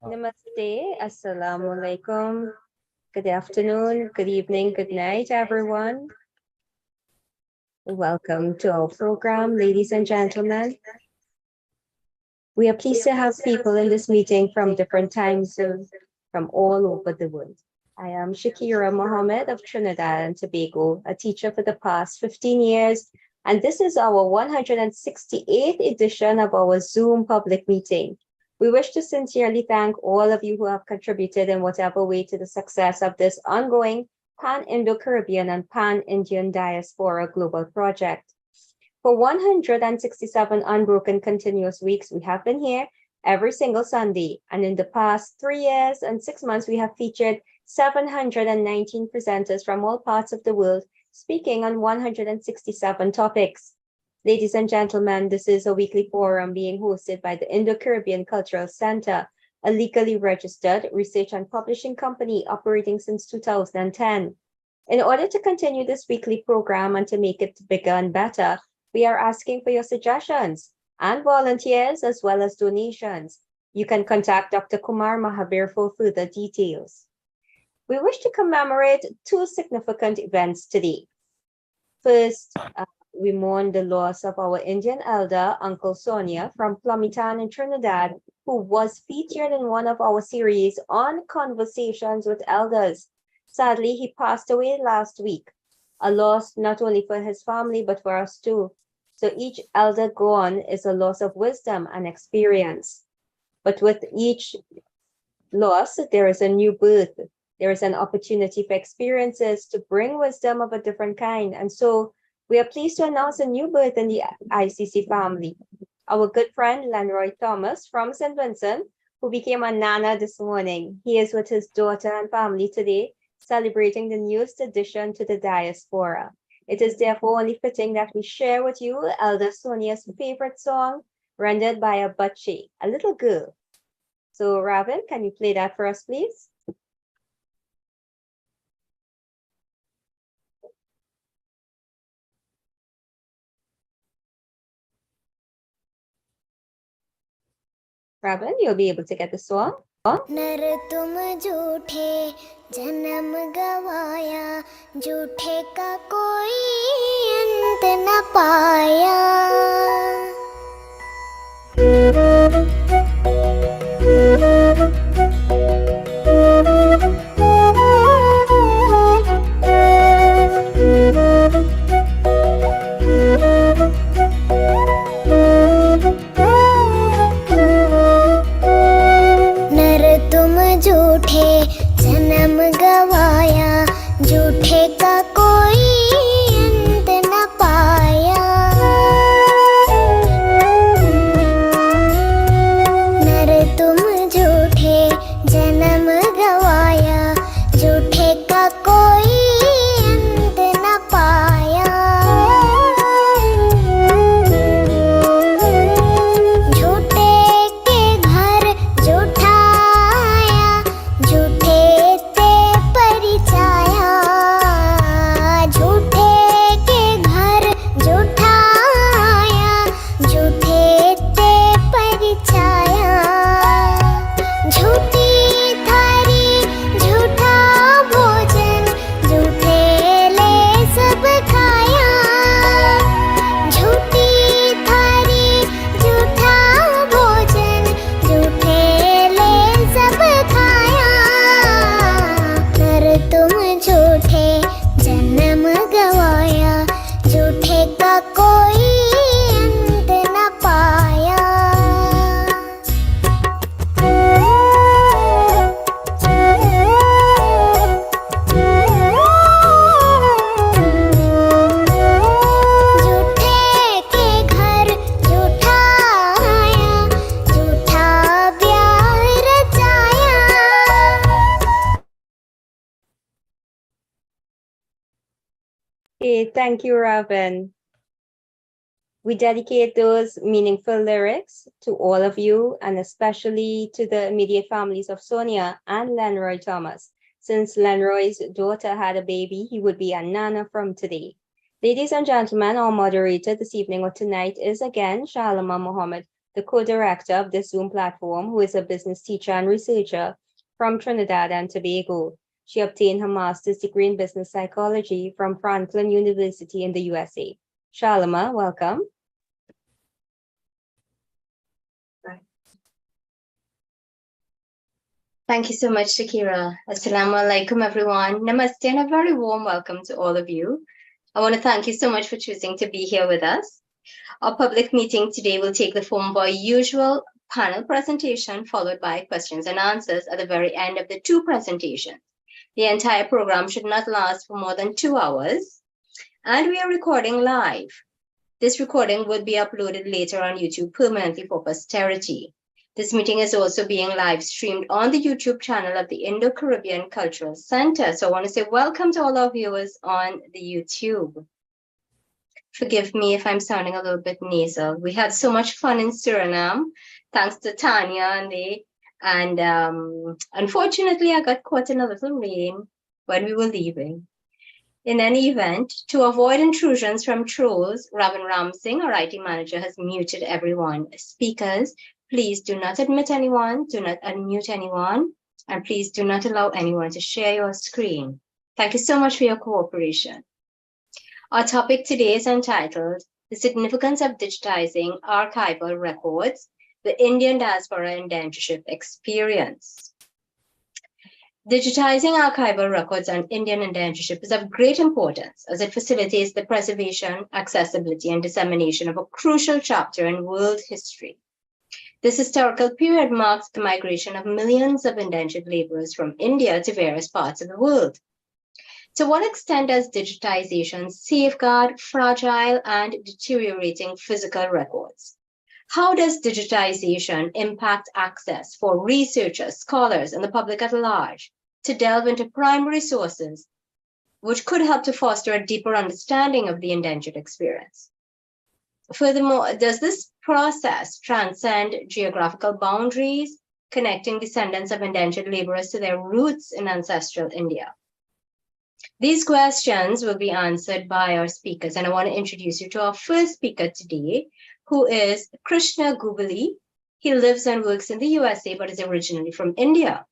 Namaste, Assalamu alaikum. Good afternoon, good evening, good night, everyone. Welcome to our program, ladies and gentlemen. We are pleased to have people in this meeting from different time zones from all over the world. I am Shakira Mohammed of Trinidad and Tobago, a teacher for the past 15 years, and this is our 168th edition of our Zoom public meeting. We wish to sincerely thank all of you who have contributed in whatever way to the success of this ongoing Pan-Indo-Caribbean and Pan-Indian Diaspora global project. For 167 unbroken continuous weeks, we have been here every single Sunday. And in the past 3 years and 6 months, we have featured 719 presenters from all parts of the world, speaking on 167 topics. Ladies and gentlemen, this is a weekly forum being hosted by the Indo-Caribbean Cultural Center, a legally registered research and publishing company operating since 2010. In order to continue this weekly program and to make it bigger and better, we are asking for your suggestions and volunteers as well as donations. You can contact Dr. Kumar Mahabir for further details. We wish to commemorate two significant events today. First, we mourn the loss of our Indian elder, Uncle Sonia from Plumitan in Trinidad, who was featured in one of our series on Conversations with Elders. Sadly, he passed away last week, a loss not only for his family, but for us too. So each elder gone is a loss of wisdom and experience. But with each loss, there is a new birth. There is an opportunity for experiences to bring wisdom of a different kind. And so we are pleased to announce a new birth in the ICC family. Our good friend, Lenroy Thomas from St. Vincent, who became a Nana this morning. He is with his daughter and family today, celebrating the newest addition to the Diaspora. It is therefore only fitting that we share with you Elder Sonia's favorite song, rendered by a bache, a little girl. So, Raven, can you play that for us, please? Raven, you'll be able to get the song. नर तुम झूठे जन्म गवाया झूठे का कोई अंत न पाया झूठे जन्म गवाया झूठे का कोई अंत न पाया नर तुम झूठे जन्म गवाया झूठे का कोई अंत न पाया झूठे के घर झूठा Thank you, Raven. We dedicate those meaningful lyrics to all of you and especially to the immediate families of Sonia and Lenroy Thomas. Since Lenroy's daughter had a baby, he would be a Nana from today. Ladies and gentlemen, our moderator this evening or tonight is again Shalama Mohammed, the co-director of this Zoom platform, who is a business teacher and researcher from Trinidad and Tobago. She obtained her master's degree in business psychology from Franklin University in the USA. Shalima, welcome. Thank you so much, Shakira. Assalamu alaikum, everyone. Namaste and a very warm welcome to all of you. I want to thank you so much for choosing to be here with us. Our public meeting today will take the form of our usual panel presentation, followed by questions and answers at the very end of the two presentations. The entire program should not last for more than 2 hours, and we are recording live. This recording will be uploaded later on YouTube permanently for posterity. This meeting is also being live streamed on the YouTube channel of the Indo-Caribbean Cultural Center. So I want to say welcome to all our viewers on the YouTube. Forgive me if I'm sounding a little bit nasal. We had so much fun in Suriname, thanks to Tanya and unfortunately I got caught in a little rain when we were leaving. In any event, to avoid intrusions from trolls, Ravin Ram Singh, our IT manager, has muted everyone. Speakers, please do not admit anyone, do not unmute anyone, and please do not allow anyone to share your screen. Thank you so much for your cooperation. Our topic today is entitled The Significance of Digitizing Archival Records, the Indian Diaspora Indentureship Experience. Digitizing archival records on Indian indentureship is of great importance as it facilitates the preservation, accessibility, and dissemination of a crucial chapter in world history. This historical period marks the migration of millions of indentured laborers from India to various parts of the world. To what extent does digitization safeguard fragile and deteriorating physical records? How does digitization impact access for researchers, scholars, and the public at large to delve into primary sources, which could help to foster a deeper understanding of the indentured experience? Furthermore, does this process transcend geographical boundaries, connecting descendants of indentured laborers to their roots in ancestral India? These questions will be answered by our speakers, and I want to introduce you to our first speaker today, who is Krishna Gubali. He lives and works in the USA, but is originally from India.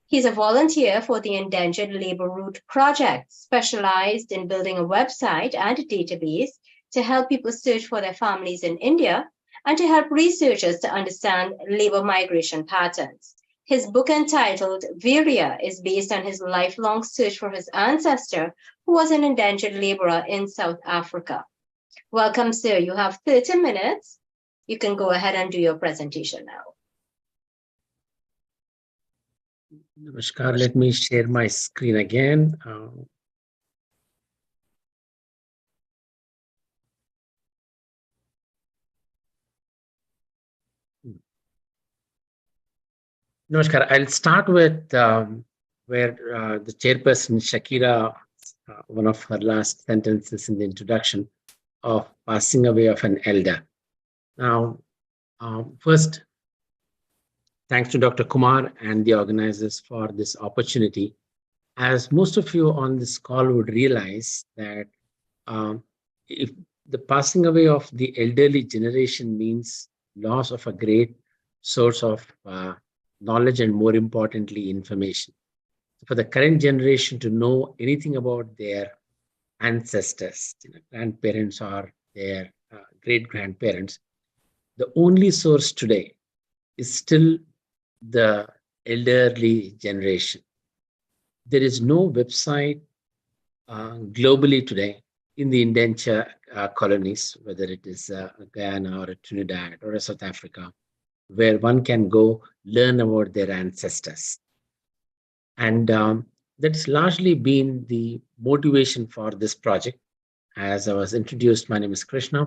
He's a volunteer for the Indentured Labor Route Project, specialized in building a website and a database to help people search for their families in India and to help researchers to understand labor migration patterns. His book entitled Virya is based on his lifelong search for his ancestor, who was an indentured laborer in South Africa. Welcome, sir. You have 30 minutes. You can go ahead and do your presentation now. Namaskar. Let me share my screen again. Namaskar. I'll start with where the chairperson, Shakira, one of her last sentences in the introduction of passing away of an elder. Now, first, thanks to Dr. Kumar and the organizers for this opportunity. As most of you on this call would realize that if the passing away of the elderly generation means loss of a great source of knowledge and, more importantly, information. For the current generation to know anything about their ancestors, grandparents or their great-grandparents, the only source today is still the elderly generation. There is no website globally today in the indenture colonies, whether it is Guyana or Trinidad or South Africa, where one can go learn about their ancestors. And that's largely been the motivation for this project. As I was introduced, my name is Krishna.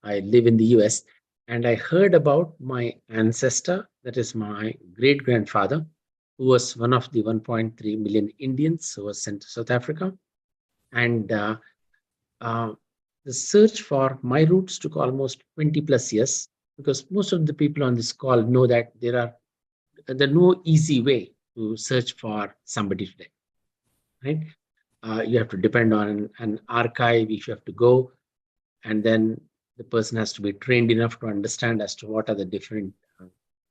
I live in the US, and I heard about my ancestor, that is my great-grandfather, who was one of the 1.3 million Indians who was sent to South Africa. And the search for my roots took almost 20 plus years, because most of the people on this call know that there's no easy way to search for somebody today, right? You have to depend on an archive if you have to go, and then the person has to be trained enough to understand as to what are the different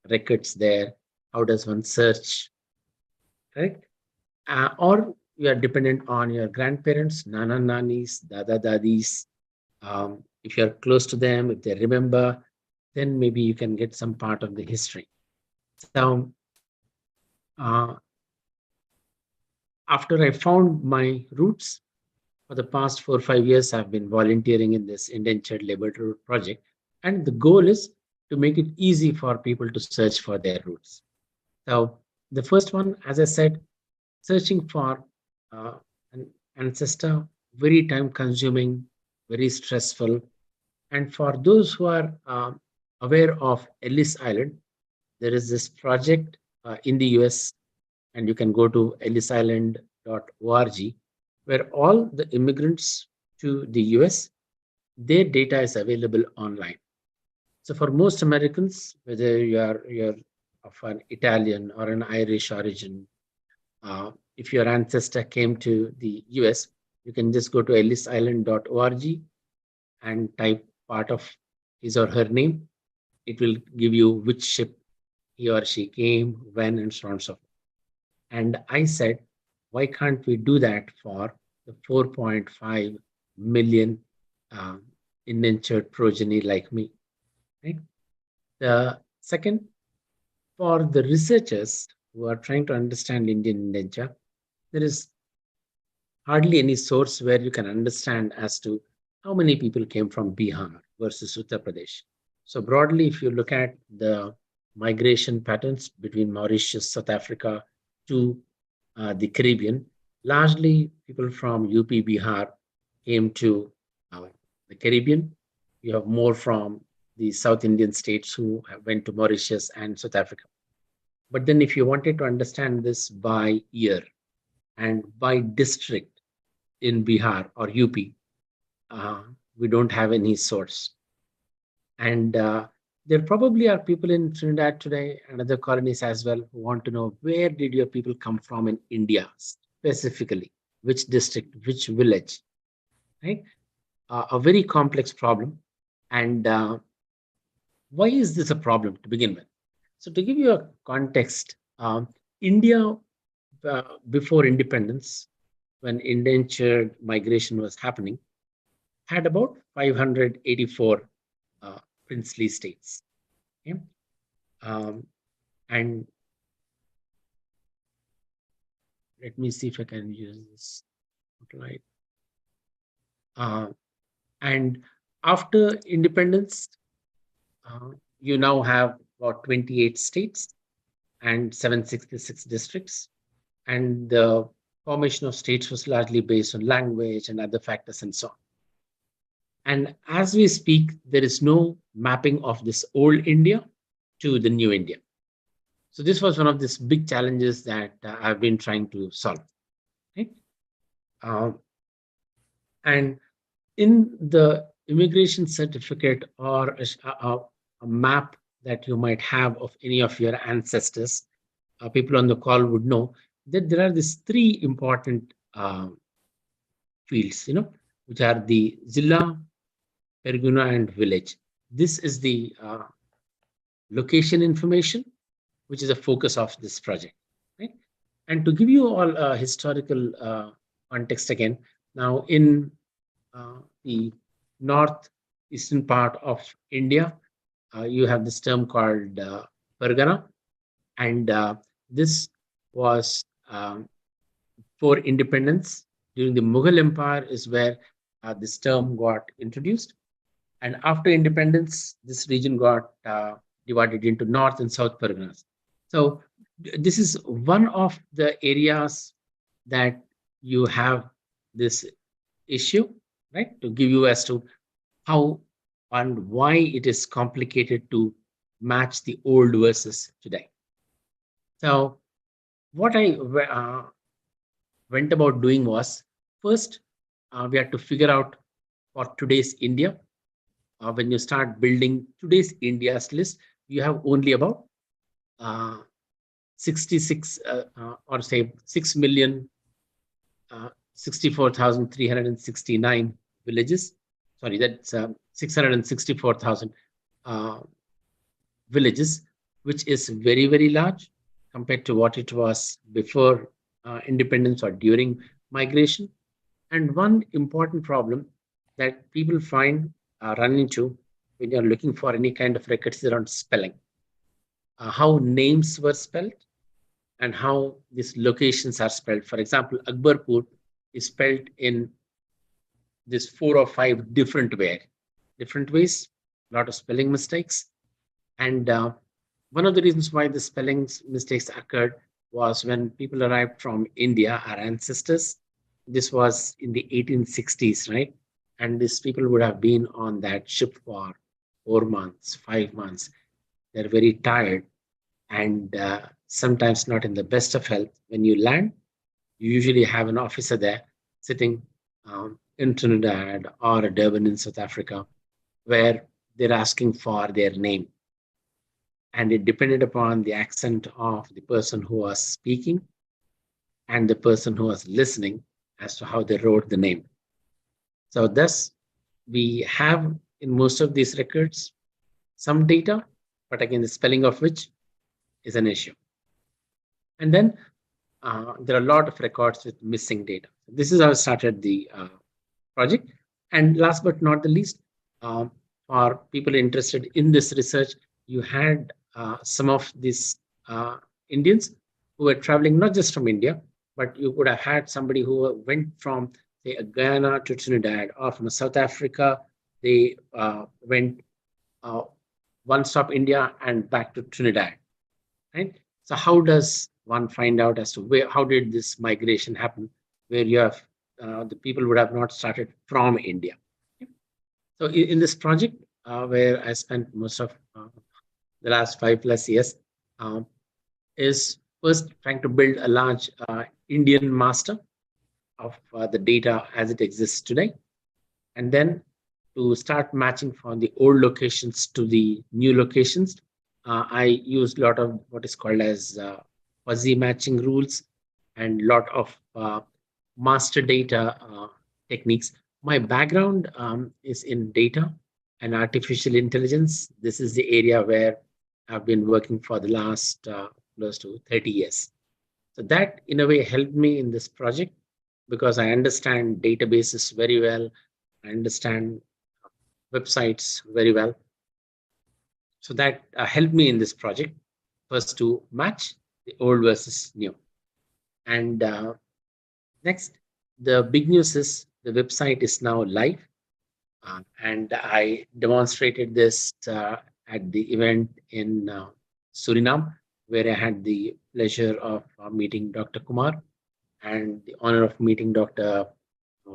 records there. How does one search, correct? Or you are dependent on your grandparents, nana nanis, dada dadis. If you're close to them, if they remember, then maybe you can get some part of the history. So after I found my roots, for the past 4 or 5 years, I've been volunteering in this indentured labor project. And the goal is to make it easy for people to search for their roots. So the first one, as I said, searching for an ancestor, very time consuming, very stressful. And for those who are aware of Ellis Island, there is this project in the US, and you can go to ellisisland.org, where all the immigrants to the US, their data is available online. So for most Americans, whether you're of an Italian or an Irish origin, if your ancestor came to the US, you can just go to ellisisland.org and type part of his or her name. It will give you which ship he or she came, when, and so on and so forth. And I said, why can't we do that for the 4.5 million indentured progeny like me? Right? The second, for the researchers who are trying to understand Indian indenture, there is hardly any source where you can understand as to how many people came from Bihar versus Uttar Pradesh. So broadly, if you look at the migration patterns between Mauritius, South Africa to the Caribbean, largely people from UP, Bihar came to the Caribbean. You have more from the South Indian states who went to Mauritius and South Africa. But then if you wanted to understand this by year and by district in Bihar or UP, we don't have any source. And there probably are people in Trinidad today and other colonies as well who want to know, where did your people come from in India specifically? Which district, which village, right? A very complex problem. And why is this a problem to begin with? So to give you a context, India, before independence, when indentured migration was happening, had about 584 princely states. Okay? And let me see if I can use this slide. And after independence, you now have about 28 states and 766 districts. And the formation of states was largely based on language and other factors and so on. And as we speak, there is no mapping of this old India to the new India. So this was one of these big challenges that I've been trying to solve. Right? And in the immigration certificate or a map that you might have of any of your ancestors, people on the call would know that there are these three important fields, which are the Zilla, Perguna, and village. This is the location information, which is a focus of this project. Right? And to give you all a historical context again, now in the northeastern part of India, you have this term called Pargana, and this was for independence during the Mughal Empire is where this term got introduced. And after independence, this region got divided into North and South Parganas. So this is one of the areas that you have this issue, right? To give you as to how and why it is complicated to match the old versus today. So what I went about doing was, first, we had to figure out for today's India. When you start building today's India's list, you have only about 66 or say 6,064,369 villages. sorry, that's 664,000 villages, which is very, very large compared to what it was before independence or during migration. And one important problem that people run into when you're looking for any kind of records is around spelling. How names were spelled and how these locations are spelled. For example, Akbarpur is spelled in this 4 or 5 different ways, a lot of spelling mistakes. And one of the reasons why the spelling mistakes occurred was when people arrived from India, our ancestors. This was in the 1860s, right? And these people would have been on that ship for 4 months, 5 months. They're very tired and sometimes not in the best of health. When you land, you usually have an officer there sitting in Trinidad or Durban in South Africa, where they're asking for their name. And it depended upon the accent of the person who was speaking and the person who was listening as to how they wrote the name. So thus, we have in most of these records some data, but again, the spelling of which is an issue. And then there are a lot of records with missing data. This is how I started the project. And last but not the least, for people interested in this research, you had some of these Indians who were traveling not just from India, but you could have had somebody who went from, say, Guyana to Trinidad, or from South Africa, they went one stop India and back to Trinidad, right? So how does one find out as to how did this migration happen, where you have the people would have not started from India? So in this project, where I spent most of the last 5+ years, is first trying to build a large Indian master of the data as it exists today, and then to start matching from the old locations to the new locations. I used a lot of what is called as fuzzy matching rules and a lot of master data techniques. My background is in data and artificial intelligence. This is the area where I've been working for the last close to 30 years. So that in a way helped me in this project because I understand databases very well. I understand websites very well. So that helped me in this project first to match the old versus new. And next, the big news is the website is now live. And I demonstrated this at the event in Suriname, where I had the pleasure of meeting Dr. Kumar and the honor of meeting Dr.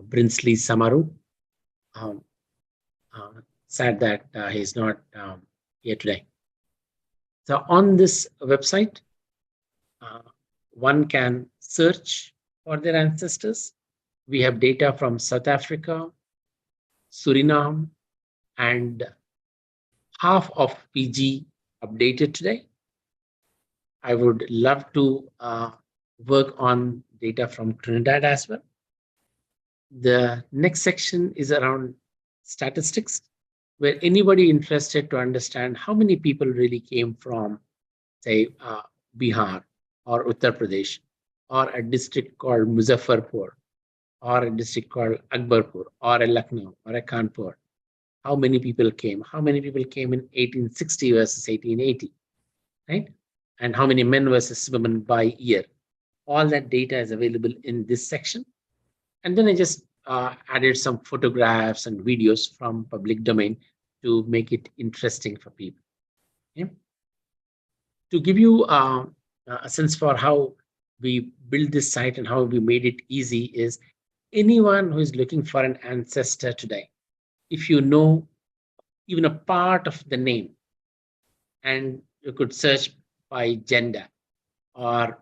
Brinsley Samaru. Sad that he's not here today. So on this website, one can search for their ancestors. We have data from South Africa, Suriname, and half of PG updated today. I would love to work on data from Trinidad as well. The next section is around statistics, where anybody interested to understand how many people really came from, say, Bihar or Uttar Pradesh, or a district called Muzaffarpur, or a district called Akbarpur, or a Lucknow, or a Kanpur. How many people came? How many people came in 1860 versus 1880, right? And how many men versus women by year? All that data is available in this section. And then I just added some photographs and videos from public domain to make it interesting for people. Okay? To give you a sense for how we built this site and how we made it easy is anyone who is looking for an ancestor today, if you know even a part of the name, and you could search by gender, or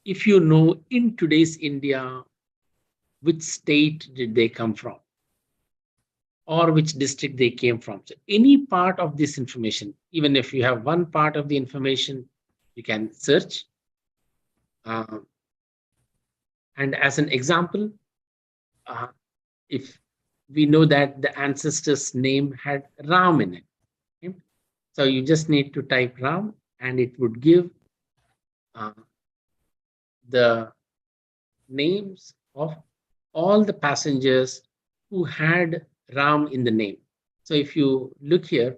if you know in today's India, which state did they come from, or which district they came from. So any part of this information, even if you have one part of the information, you can search. And as an example, if we know that the ancestor's name had Ram in it. Okay? So you just need to type Ram and it would give the names of all the passengers who had Ram in the name. So if you look here,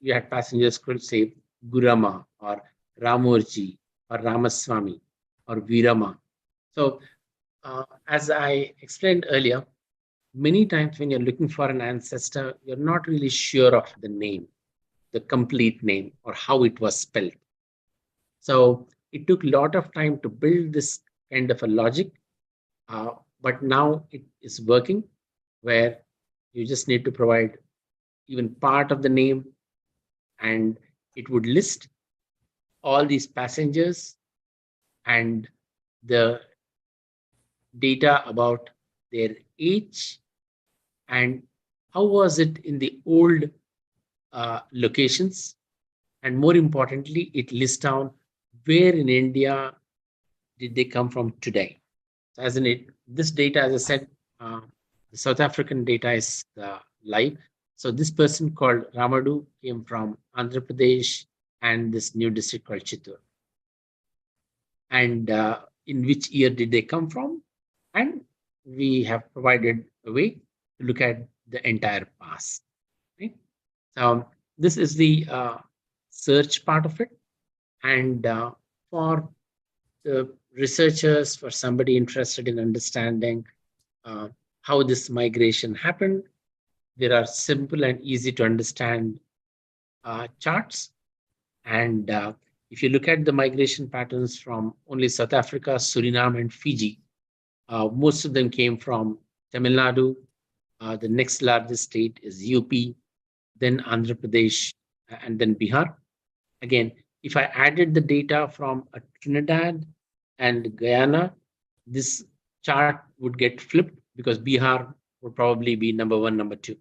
you had passengers could say Gurama or Ramurji or Ramaswamy or Virama. So as I explained earlier, many times when you're looking for an ancestor, you're not really sure of the name, the complete name, or how it was spelled. So it took a lot of time to build this kind of a logic, but now it is working where you just need to provide even part of the name and it would list all these passengers and the data about their age and how was it in the old locations, and more importantly it lists down where in India did they come from today. So as in it, this data, as I said, the South African data is live. So this person called Ramadu came from Andhra Pradesh and this new district called Chittor. And in which year did they come from? And we have provided a way to look at the entire past. Right? So this is the search part of it. And for the researchers, for somebody interested in understanding how this migration happened, there are simple and easy to understand charts. And if you look at the migration patterns from only South Africa, Suriname, and Fiji, most of them came from Tamil Nadu. The next largest state is UP, then Andhra Pradesh, and then Bihar. Again, if I added the data from Trinidad and Guyana, this chart would get flipped because Bihar would probably be number one, number two.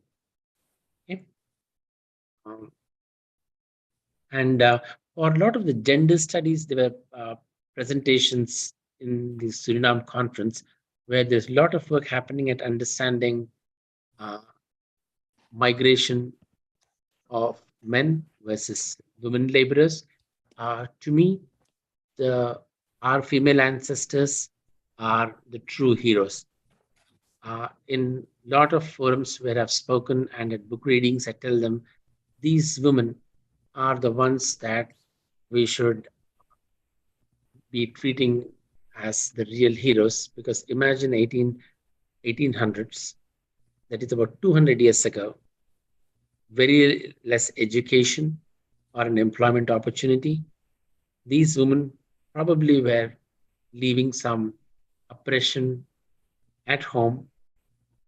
Okay. And for a lot of the gender studies, there were presentations in the Suriname conference where there's a lot of work happening at understanding migration of men versus women laborers. To me, our female ancestors are the true heroes. In a lot of forums where I've spoken and at book readings, I tell them these women are the ones that we should be treating as the real heroes, because imagine 1800s, that is about 200 years ago, very less education or an employment opportunity. These women probably were leaving some oppression at home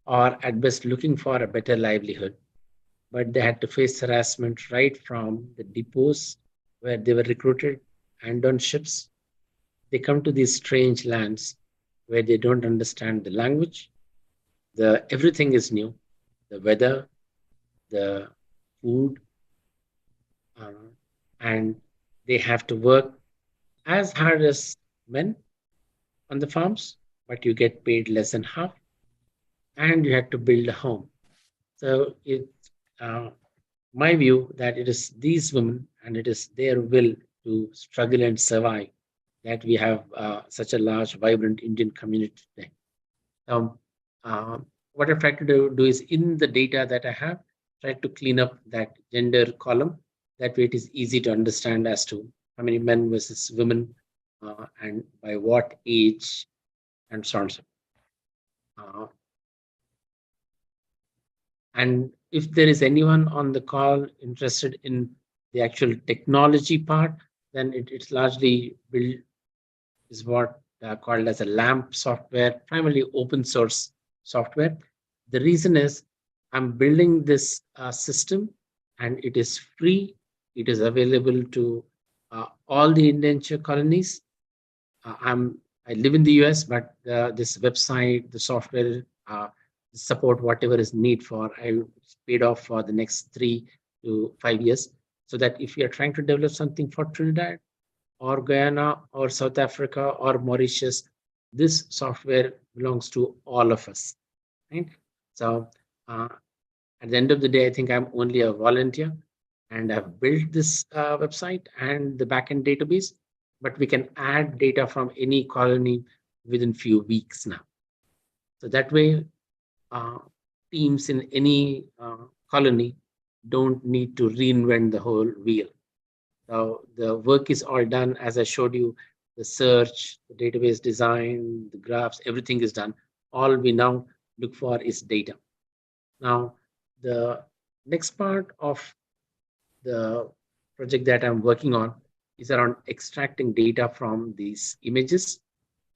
or at best looking for a better livelihood. But they had to face harassment right from the depots where they were recruited and on ships. They come to these strange lands where they don't understand the language. Everything is new, the weather, the food, and they have to work as hard as men on the farms, but you get paid less than half, and you have to build a home. So it's my view that it is these women and it is their will to struggle and survive that we have such a large, vibrant Indian community today. What I've tried to do is in the data that I have, try to clean up that gender column. That way it is easy to understand as to how many men versus women and by what age and so on. And if there is anyone on the call interested in the actual technology part, then it's largely built is what called as a LAMP software, primarily open source software. The reason is I'm building this system and it is free. It is available to all the indenture colonies. I live in the US, but this website, the software, support whatever is need for. I paid off for the next 3 to 5 years, so that if you are trying to develop something for Trinidad or Guyana or South Africa or Mauritius, this software belongs to all of us. Right? So at the end of the day, I think I'm only a volunteer, and I've built this website and the backend database, but we can add data from any colony within few weeks now. So that way, teams in any colony don't need to reinvent the whole wheel. So the work is all done. As I showed you, the search, the database design, the graphs, everything is done. All we now look for is data. Now, the next part of the project that I'm working on is around extracting data from these images.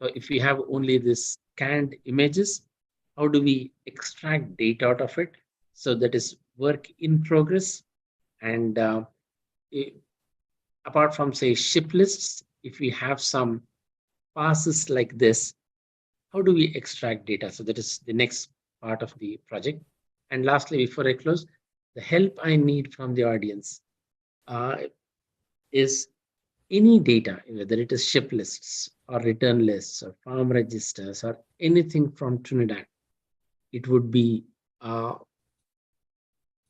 So if we have only this scanned images, how do we extract data out of it? So that is work in progress. And apart from, say, ship lists, if we have some passes like this, how do we extract data? So that is the next part of the project. And lastly, before I close, the help I need from the audience is any data, whether it is ship lists or return lists or farm registers or anything from Trinidad. It would be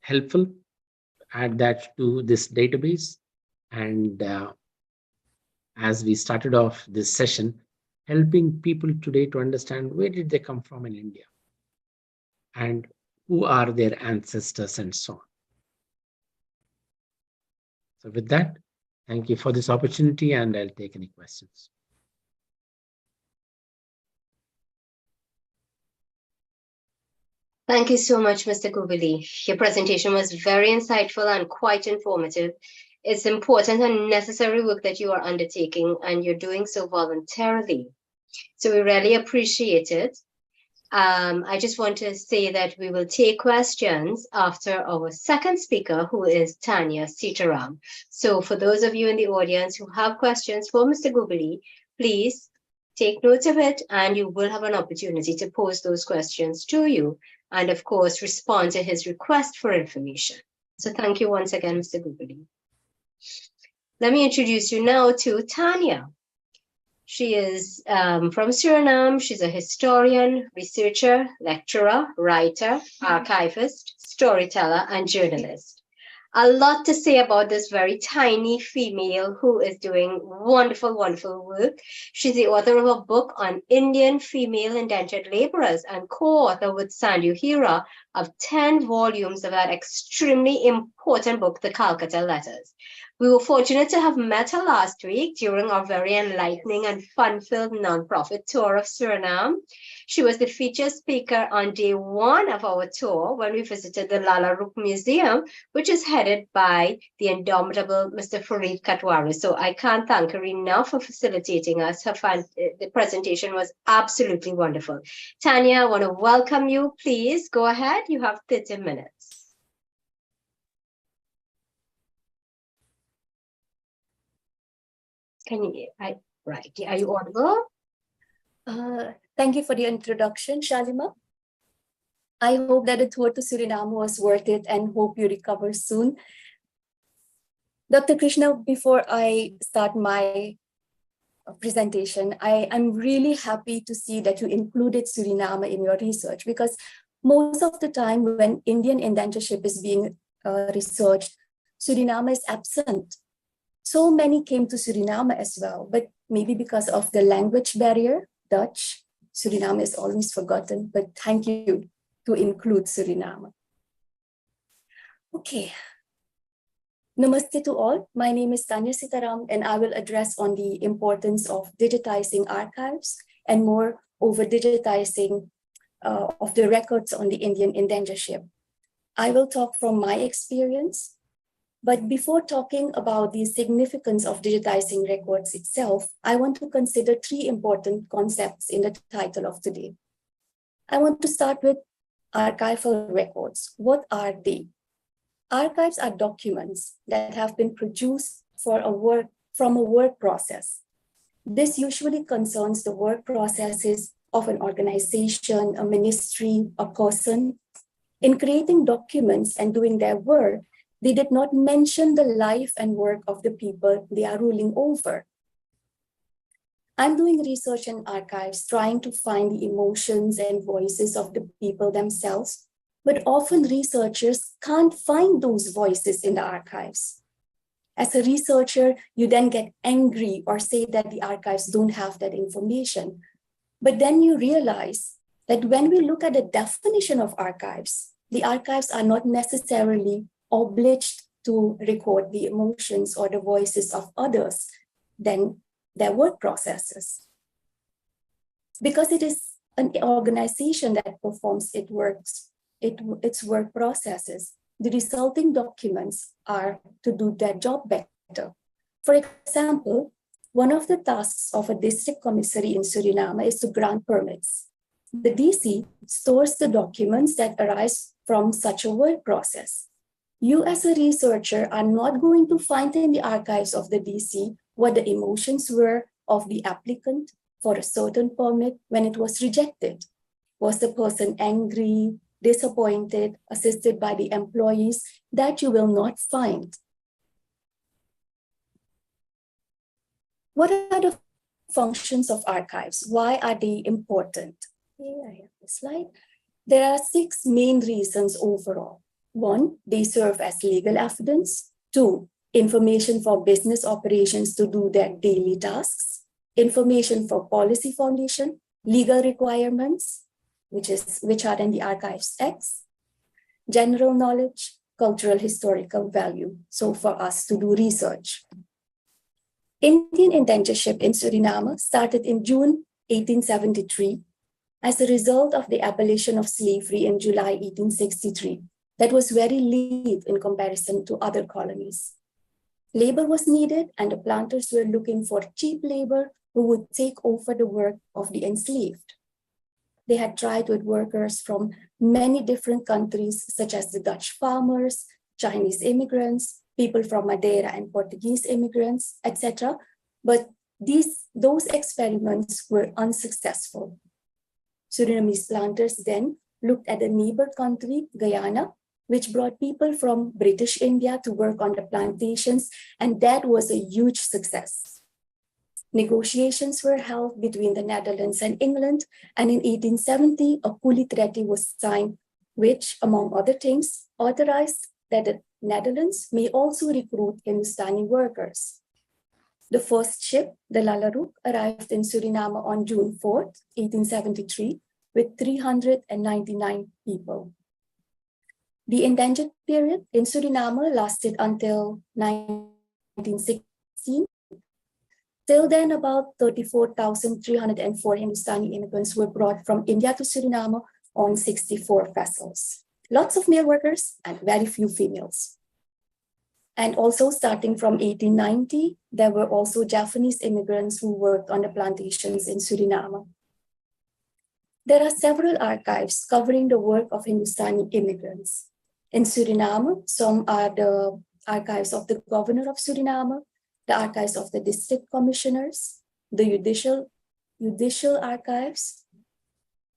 helpful to add that to this database. And as we started off this session, helping people today to understand where did they come from in India and who are their ancestors and so on. So with that, thank you for this opportunity, and I'll take any questions. Thank you so much, Mr. Gubili. Your presentation was very insightful and quite informative. It's important and necessary work that you are undertaking, and you're doing so voluntarily. So we really appreciate it. I just want to say that we will take questions after our second speaker, who is Tanya Sitaram. So for those of you in the audience who have questions for Mr. Gubili, please take note of it, and you will have an opportunity to pose those questions to you, and of course, respond to his request for information. So thank you once again, Mr. Gubili. Let me introduce you now to Tanya. She is from Suriname. She's a historian, researcher, lecturer, writer, archivist, storyteller, and journalist. A lot to say about this very tiny female who is doing wonderful, wonderful work. She's the author of a book on Indian female indentured laborers and co-author with Sandhu Hira of 10 volumes of that extremely important book, The Calcutta Letters. We were fortunate to have met her last week during our very enlightening and fun-filled nonprofit tour of Suriname. She was the featured speaker on day 1 of our tour when we visited the Lala Rook Museum, which is headed by the indomitable Mr. Fareed Katwari. So I can't thank her enough for facilitating us. The presentation was absolutely wonderful. Tanya, I want to welcome you. Please go ahead. You have 30 minutes. Right, are you audible? Thank you for the introduction, Shalima. I hope that the tour to Suriname was worth it and hope you recover soon. Dr. Krishna, before I start my presentation, I'm really happy to see that you included Suriname in your research, because most of the time when Indian indentureship is being researched, Suriname is absent. So many came to Suriname as well, but maybe because of the language barrier, Dutch, Suriname is always forgotten, but thank you to include Suriname. Okay. Namaste to all. My name is Tanya Sitaram, and I will address on the importance of digitizing archives and more over digitizing of the records on the Indian indentureship. I will talk from my experience. But before talking about the significance of digitizing records itself, I want to consider 3 important concepts in the title of today. I want to start with archival records. What are they? Archives are documents that have been produced from a work process. This usually concerns the work processes of an organization, a ministry, a person. In creating documents and doing their work, they did not mention the life and work of the people they are ruling over. I'm doing research in archives, trying to find the emotions and voices of the people themselves, but often researchers can't find those voices in the archives. As a researcher, you then get angry or say that the archives don't have that information. But then you realize that when we look at the definition of archives, the archives are not necessarily obliged to record the emotions or the voices of others than their work processes. Because it is an organization that performs its work processes, the resulting documents are to do their job better. For example, one of the tasks of a district commissary in Suriname is to grant permits. The DC stores the documents that arise from such a work process. You as a researcher are not going to find in the archives of the DC what the emotions were of the applicant for a certain permit when it was rejected. Was the person angry, disappointed, assisted by the employees? That you will not find. What are the functions of archives? Why are they important? Okay, I have the slide. There are 6 main reasons overall. 1, they serve as legal evidence. 2, information for business operations to do their daily tasks. Information for policy foundation, legal requirements, which are in the Archives X. General knowledge, cultural historical value. So for us to do research. Indian indentureship in Suriname started in June 1873 as a result of the abolition of slavery in July 1863. That was very little in comparison to other colonies. Labor was needed and the planters were looking for cheap labor who would take over the work of the enslaved. They had tried with workers from many different countries, such as the Dutch farmers, Chinese immigrants, people from Madeira and Portuguese immigrants, etc. But those experiments were unsuccessful. Surinamese planters then looked at the neighbor country, Guyana, which brought people from British India to work on the plantations, and that was a huge success. Negotiations were held between the Netherlands and England, and in 1870, a Coolie Treaty was signed, which, among other things, authorized that the Netherlands may also recruit Hindustani workers. The first ship, the Lalaruk, arrived in Suriname on June 4, 1873, with 399 people. The indentured period in Suriname lasted until 1916. Till then, about 34,304 Hindustani immigrants were brought from India to Suriname on 64 vessels. Lots of male workers and very few females. And also starting from 1890, there were also Japanese immigrants who worked on the plantations in Suriname. There are several archives covering the work of Hindustani immigrants. In Suriname, some are the archives of the governor of Suriname, the archives of the district commissioners, the judicial archives.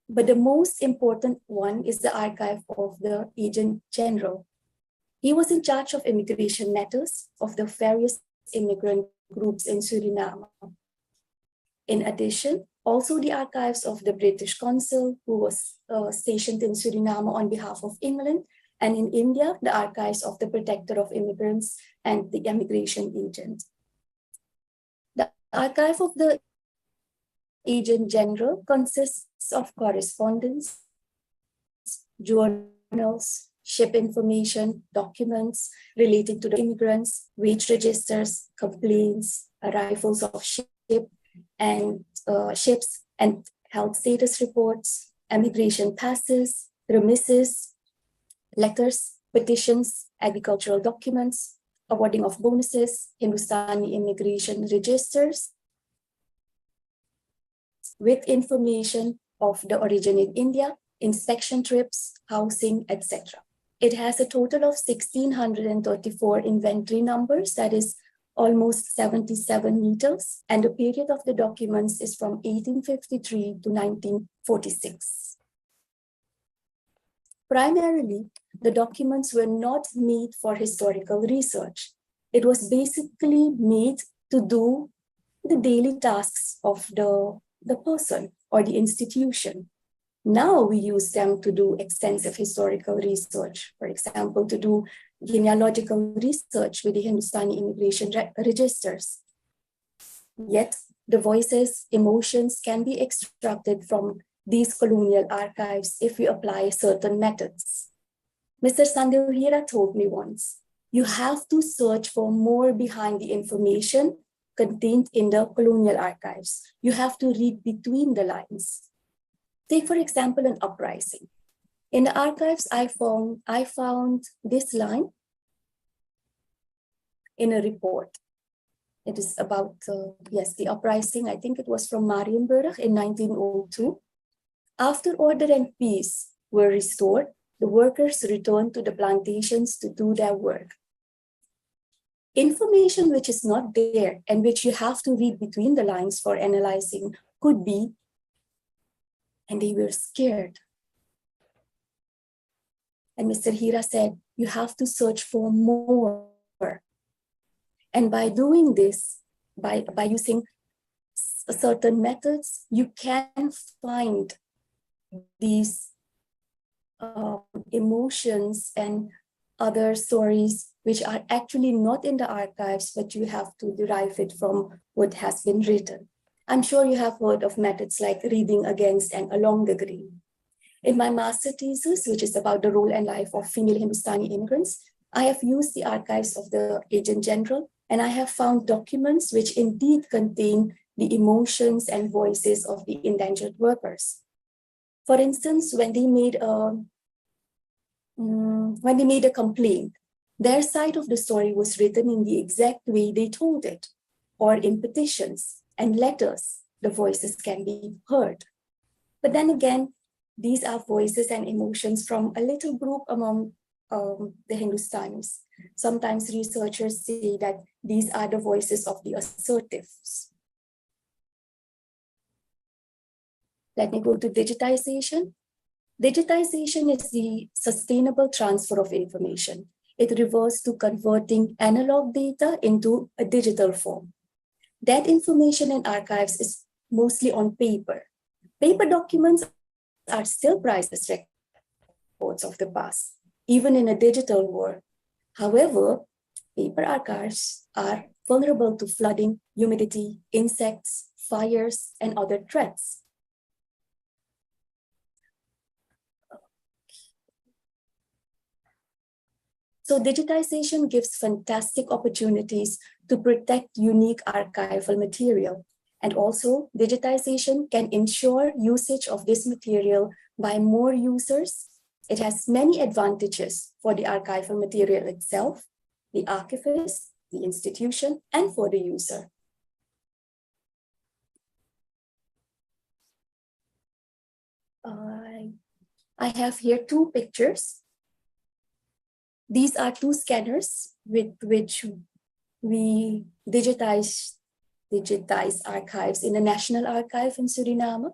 But the most important one is the archive of the Agent General. He was in charge of immigration matters of the various immigrant groups in Suriname. In addition, also the archives of the British consul who was stationed in Suriname on behalf of England, and in India, the archives of the protector of immigrants and the immigration agent. The archive of the Agent General consists of correspondence, journals, ship information, documents relating to the immigrants, wage registers, complaints, arrivals of ships and health status reports, immigration passes, remisses, letters, petitions, agricultural documents, awarding of bonuses, Hindustani immigration registers, with information of the origin in India, inspection trips, housing, etc. It has a total of 1,634 inventory numbers, that is almost 77 meters, and the period of the documents is from 1853 to 1946. Primarily, the documents were not made for historical research. It was basically made to do the daily tasks of the person or the institution. Now we use them to do extensive historical research, for example, to do genealogical research with the Hindustani immigration registers. Yet the voices, emotions can be extracted from these colonial archives if we apply certain methods. Mr. Sandhya told me once, you have to search for more behind the information contained in the colonial archives. You have to read between the lines. Take, for example, an uprising. In the archives, I found this line in a report. It is about, the uprising. I think it was from Marienburg in 1902. After order and peace were restored, the workers returned to the plantations to do their work. Information which is not there and which you have to read between the lines for analyzing could be, and they were scared. And Mr. Hira said, you have to search for more. And by doing this, by using certain methods, you can find these emotions and other stories which are actually not in the archives, but you have to derive it from what has been written. I'm sure you have heard of methods like reading against and along the grain. In my master thesis, which is about the role and life of female Hindustani immigrants, I have used the archives of the Agent General, and I have found documents which indeed contain the emotions and voices of the indentured workers. For instance, when they made a complaint, their side of the story was written in the exact way they told it, or in petitions and letters, the voices can be heard. But then again, these are voices and emotions from a little group among the Hindustanis. Sometimes researchers say that these are the voices of the assertives. Let me go to digitization. Digitization is the sustainable transfer of information. It refers to converting analog data into a digital form. That information in archives is mostly on paper. Paper documents are still priceless records of the past, even in a digital world. However, paper archives are vulnerable to flooding, humidity, insects, fires, and other threats. So digitization gives fantastic opportunities to protect unique archival material. And also, digitization can ensure usage of this material by more users. It has many advantages for the archival material itself, the archivist, the institution, and for the user. I have here two pictures. These are two scanners with which we digitize archives in the National Archive in Suriname.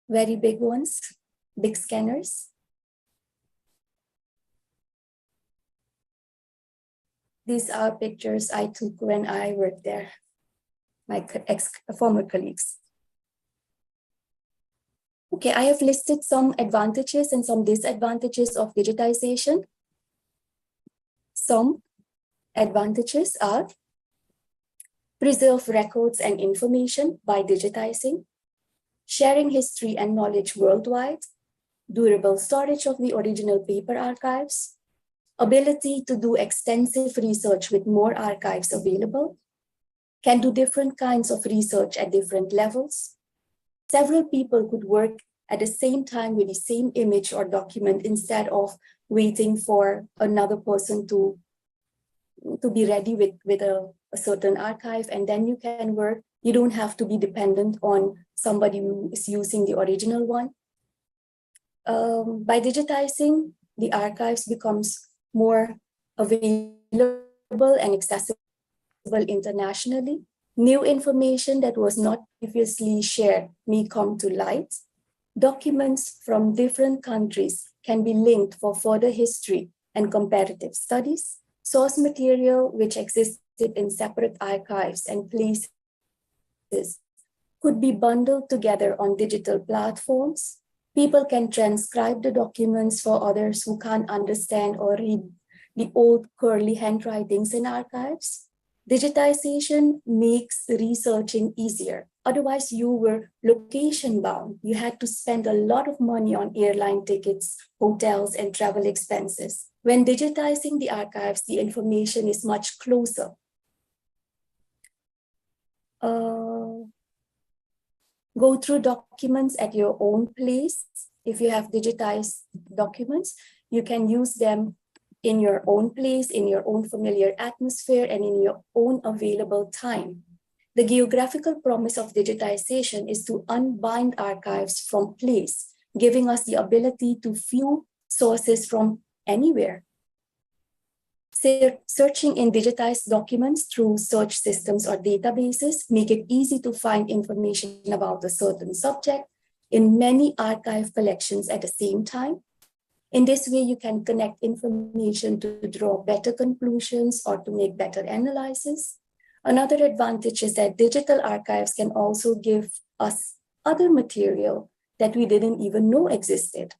Very big ones, big scanners. These are pictures I took when I worked there, my former colleagues. Okay, I have listed some advantages and some disadvantages of digitization. Some advantages are preserve records and information by digitizing, sharing history and knowledge worldwide, durable storage of the original paper archives, ability to do extensive research with more archives available, can do different kinds of research at different levels. Several people could work at the same time with the same image or document instead of waiting for another person to be ready with a certain archive, and then you can work. You don't have to be dependent on somebody who is using the original one. By digitizing, the archives becomes more available and accessible internationally. New information that was not previously shared may come to light. Documents from different countries can be linked for further history and comparative studies. Source material which existed in separate archives and places could be bundled together on digital platforms. People can transcribe the documents for others who can't understand or read the old curly handwritings in archives. Digitization makes researching easier. Otherwise, you were location bound. You had to spend a lot of money on airline tickets, hotels, and travel expenses. When digitizing the archives, the information is much closer. Go through documents at your own pace. If you have digitized documents, you can use them in your own place, in your own familiar atmosphere, and in your own available time. The geographical promise of digitization is to unbind archives from place, giving us the ability to view sources from anywhere. Searching in digitized documents through search systems or databases make it easy to find information about a certain subject in many archive collections at the same time. In this way, you can connect information to draw better conclusions or to make better analysis. Another advantage is that digital archives can also give us other material that we didn't even know existed.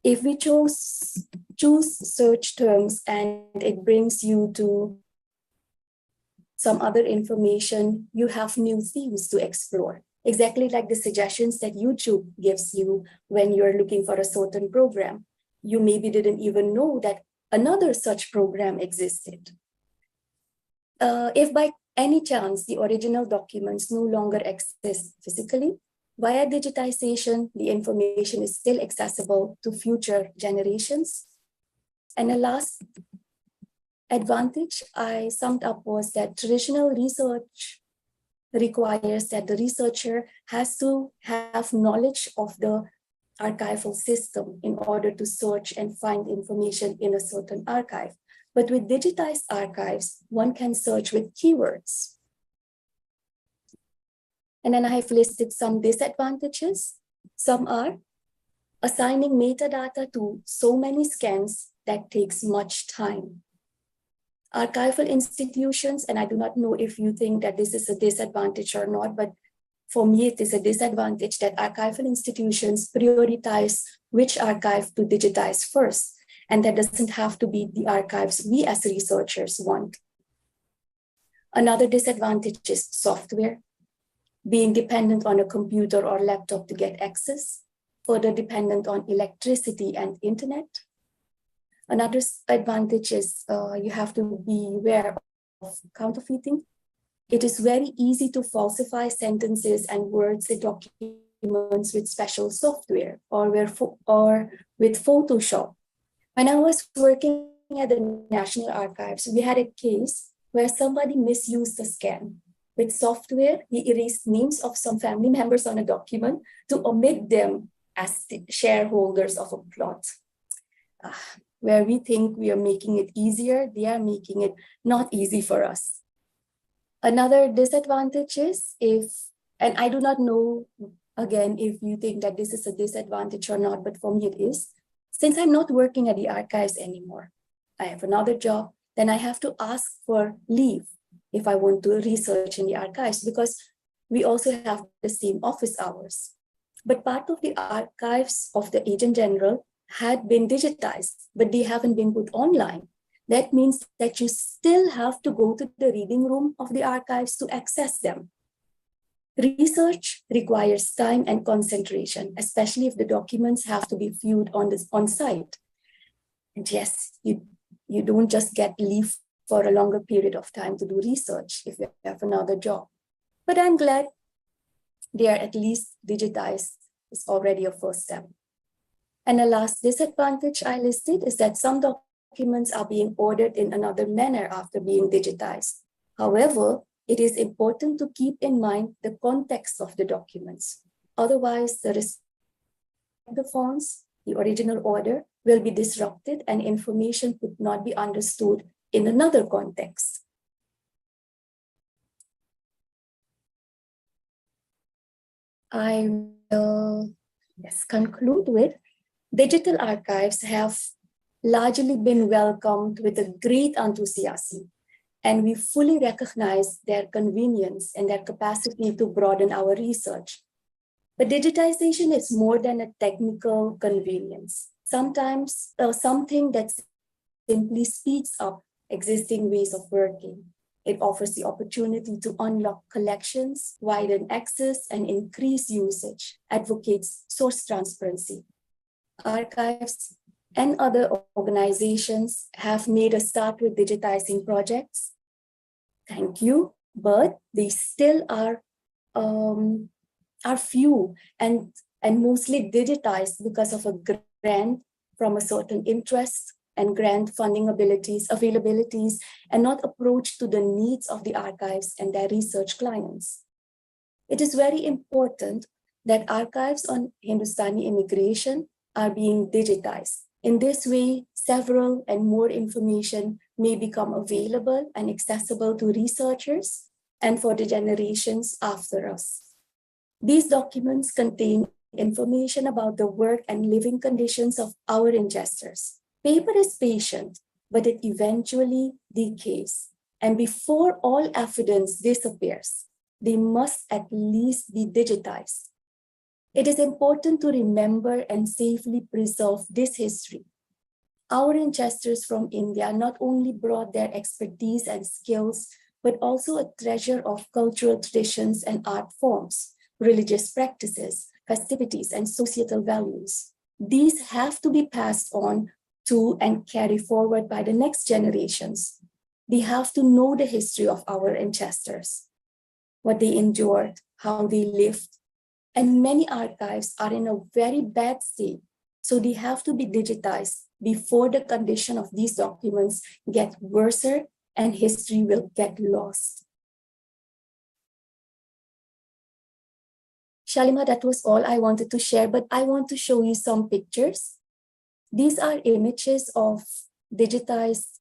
If we choose search terms and it brings you to some other information, you have new themes to explore. Exactly like the suggestions that YouTube gives you when you're looking for a certain program. You maybe didn't even know that another such program existed. If by any chance the original documents no longer exist physically, via digitization, the information is still accessible to future generations. And the last advantage I summed up was that traditional research requires that the researcher has to have knowledge of the archival system in order to search and find information in a certain archive. But with digitized archives, one can search with keywords. And then I have listed some disadvantages. Some are assigning metadata to so many scans that takes much time. Archival institutions, and I do not know if you think that this is a disadvantage or not, but for me, it is a disadvantage that archival institutions prioritize which archive to digitize first. And that doesn't have to be the archives we as researchers want. Another disadvantage is software. Being dependent on a computer or laptop to get access, further dependent on electricity and internet. Another advantage is you have to be aware of counterfeiting. It is very easy to falsify sentences and words in documents with special software or with Photoshop. When I was working at the National Archives, we had a case where somebody misused a scan. With software, he erased names of some family members on a document to omit them as the shareholders of a plot. Where we think we are making it easier, they are making it not easy for us. Another disadvantage is and I do not know, again, if you think that this is a disadvantage or not, but for me it is. Since I'm not working at the archives anymore, I have another job, then I have to ask for leave if I want to research in the archives, because we also have the same office hours. But part of the archives of the Agent General had been digitized, but they haven't been put online. That means that you still have to go to the reading room of the archives to access them. Research requires time and concentration, especially if the documents have to be viewed on site. And yes, you don't just get leave for a longer period of time to do research if you have another job. But I'm glad they are at least digitized. It's already a first step. And the last disadvantage I listed is that some documents are being ordered in another manner after being digitized. However, it is important to keep in mind the context of the documents. Otherwise, the fonts, the original order, will be disrupted and information could not be understood in another context. I will conclude with digital archives have largely been welcomed with a great enthusiasm. and we fully recognize their convenience and their capacity to broaden our research. But digitization is more than a technical convenience. Sometimes something that simply speeds up existing ways of working. It offers the opportunity to unlock collections, widen access, and increase usage, advocates source transparency. Archives and other organizations have made a start with digitizing projects. Thank you, but they still are few and mostly digitized because of a grant from a certain interest and grant funding availabilities, and not approach to the needs of the archives and their research clients. It is very important that archives on Hindustani immigration are being digitized. In this way, several and more information may become available and accessible to researchers and for the generations after us. These documents contain information about the work and living conditions of our ancestors. Paper is patient, but it eventually decays. And before all evidence disappears, they must at least be digitized. It is important to remember and safely preserve this history. Our ancestors from India not only brought their expertise and skills, but also a treasure of cultural traditions and art forms, religious practices, festivities, and societal values. These have to be passed on to and carry forward by the next generations. They have to know the history of our ancestors, what they endured, how they lived. And many archives are in a very bad state, so they have to be digitized before the condition of these documents get worse and history will get lost. Shalima, that was all I wanted to share, but I want to show you some pictures. These are images of digitized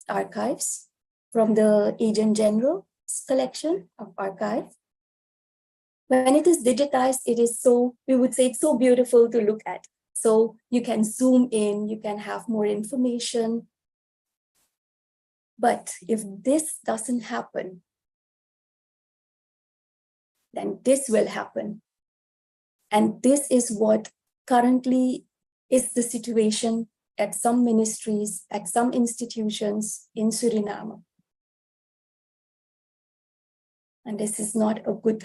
archives from the Agent General's collection of archive. When it is digitized, it is so, we would say it's so beautiful to look at. So you can zoom in, you can have more information. But if this doesn't happen, then this will happen. And this is what currently is the situation at some ministries, at some institutions in Suriname. And this is not good.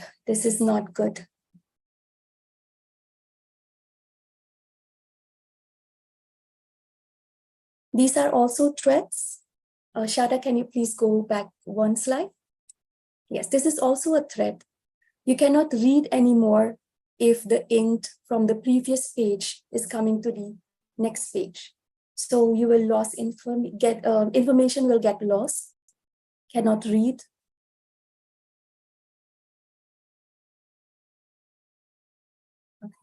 These are also threats. Shada, can you please go back one slide? Yes, this is also a threat. You cannot read anymore if the ink from the previous page is coming to the next page. So you will lose information will get lost, cannot read.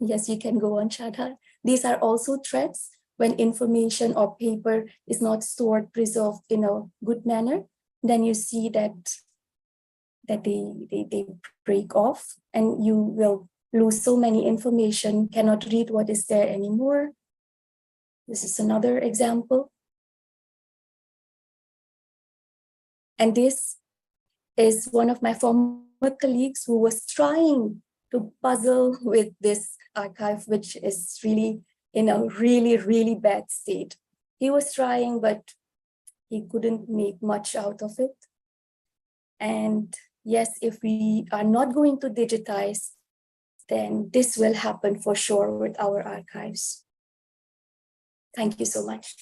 Yes, you can go on, Shada. These are also threats when information or paper is not stored, preserved in a good manner. Then you see that they break off and you will lose so many information, cannot read what is there anymore. This is another example. And this is one of my former colleagues who was trying to puzzle with this archive, which is really in a really bad state. He was trying, but he couldn't make much out of it. And yes, if we are not going to digitize, then this will happen for sure with our archives. Thank you so much.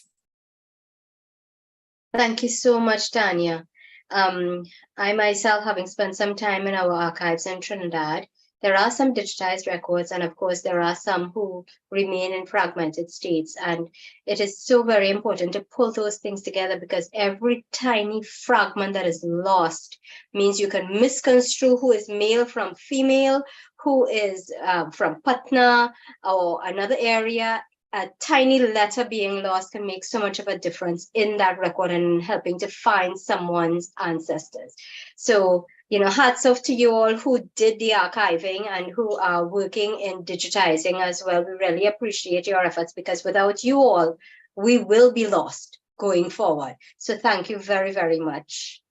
Thank you so much, Tanya. I myself, having spent some time in our archives in Trinidad, there are some digitized records, and of course, there are some who remain in fragmented states. And it is so very important to pull those things together, because every tiny fragment that is lost means you can misconstrue who is male from female, who is from Patna or another area. A tiny letter being lost can make so much of a difference in that record and helping to find someone's ancestors. So, hats off to you all who did the archiving and who are working in digitizing as well. We really appreciate your efforts, because without you all, we will be lost. going forward. So thank you very, very much.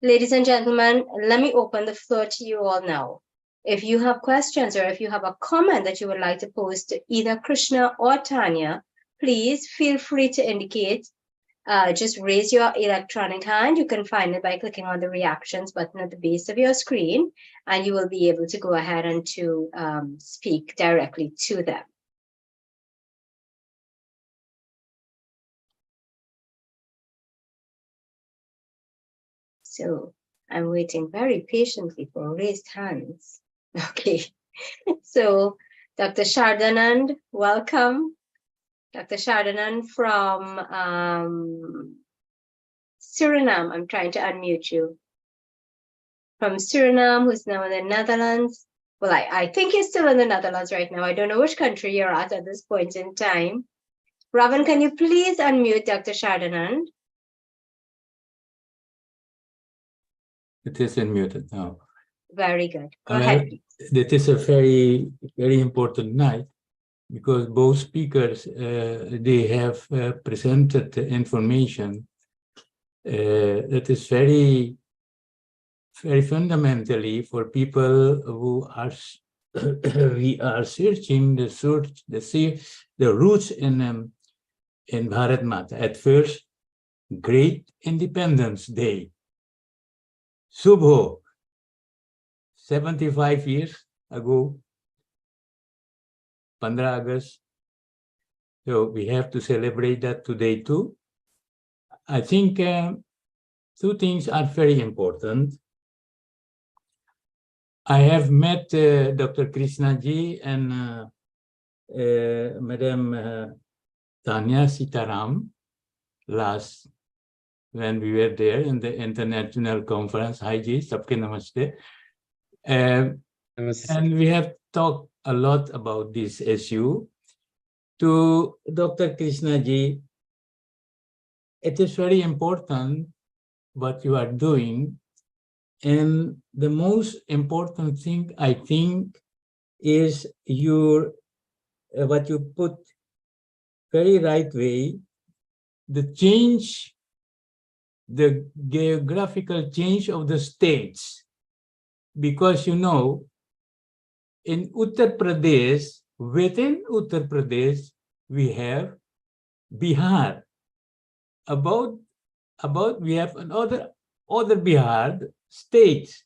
Ladies and gentlemen, let me open the floor to you all now. If you have questions or if you have a comment that you would like to pose to either Krishna or Tanya, please feel free to indicate. Just raise your electronic hand. You can find it by clicking on the reactions button at the base of your screen, and you will be able to go ahead and to speak directly to them. So I'm waiting very patiently for raised hands. Okay, so Dr. Shardanand, welcome. Dr. Shardanand from Suriname. I'm trying to unmute you. From Suriname, who's now in the Netherlands. Well, I think you're still in the Netherlands right now. I don't know which country you're at this point in time. Robin, can you please unmute Dr. Shardanand? It is unmuted now. Very good. Go ahead. That is a very, very important night because both speakers, they have presented information that is very, very fundamentally for people who are we are searching the roots in Bharat Mata. At first, Great Independence Day. Subho, 75 years ago, 15 August. So we have to celebrate that today too. I think two things are very important. I have met Dr. Krishnaji and Madam Tanya Sitaram last when we were there in the international conference. Hi ji, sabke namaste. And we have talked a lot about this issue. To Dr. Krishnaji, it is very important what you are doing. And the most important thing, I think, is what you put very right way, the change, the geographical change of the states. Because, you know, in Uttar Pradesh, within Uttar Pradesh, we have Bihar. We have another Bihar states.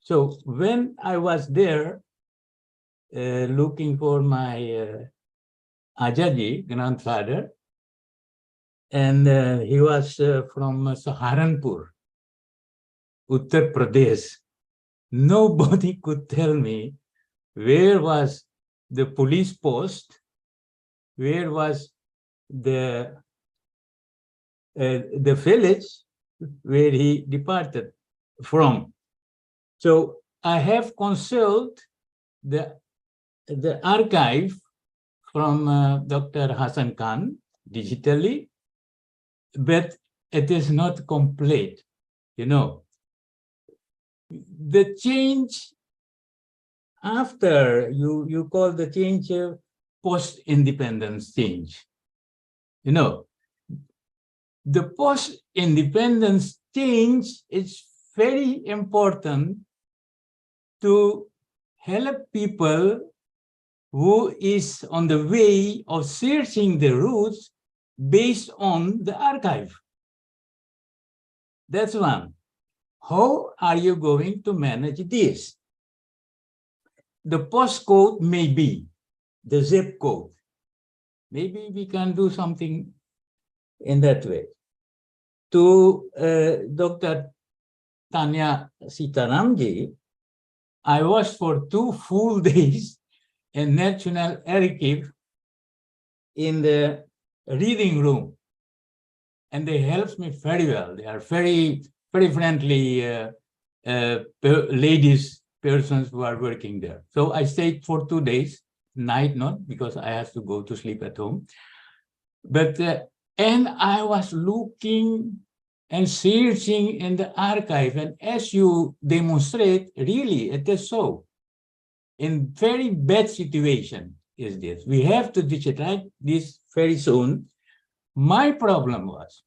So when I was there looking for my Ajaji, grandfather, and he was from Saharanpur, Uttar Pradesh. Nobody could tell me where was the police post, where was the village where he departed from. So I have consulted the archive from Dr. Hassan Khan digitally, but it is not complete, you know. The change after, you call the change post-independence change. You know, the post-independence change is very important to help people who is on the way of searching the roots based on the archive. That's one. How are you going to manage this? The postcode may be the zip code. Maybe we can do something in that way. To Dr. Tanya Sitaramji, I was for 2 full days in National Archive in the reading room. And they helped me very well. They are very, very friendly persons who are working there. So I stayed for 2 days, night not, because I have to go to sleep at home. But, and I was looking and searching in the archive. And as you demonstrate, really, it is so. In very bad situation is this. We have to digitize this very soon. My problem was,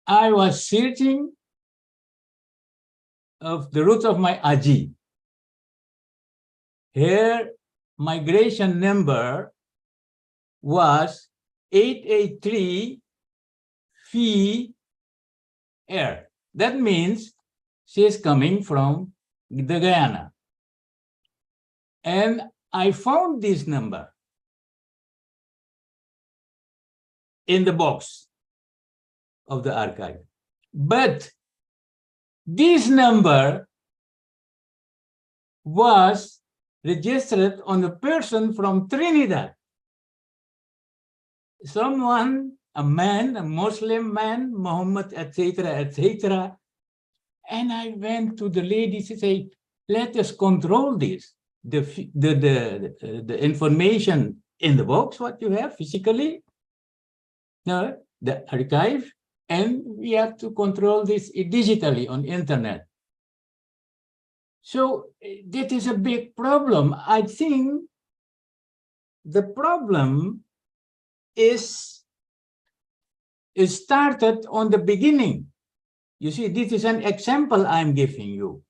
I was searching of the roots of my Aji. Here, migration number was 883 Phi Air. That means she is coming from the Guyana. And I found this number in the box of the archive. But this number was registered on a person from Trinidad. Someone, a man, a Muslim man, Muhammad, etc., etc. And I went to the lady to say, let us control this. The information in the box, what you have physically, no, the archive, and we have to control this digitally on internet. So that is a big problem. I think the problem is started on the beginning. You see, this is an example I'm giving you.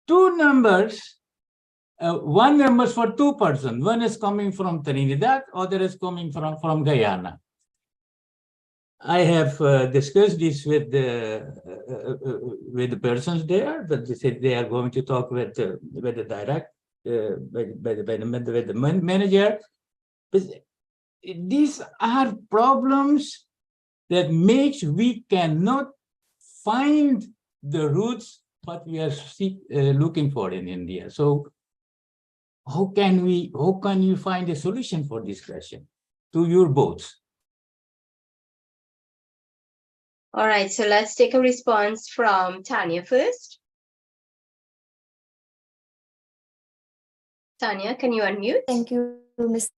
Two numbers, one number for two persons. One is coming from Trinidad, other is coming from Guyana. I have discussed this with the persons there, but they said they are going to talk with the direct, with the manager. But these are problems that makes we cannot find the roots what we are looking for in India. So how can you find a solution for this question to your boats? All right, so let's take a response from Tanya first. Tanya, can you unmute? Thank you, Mr.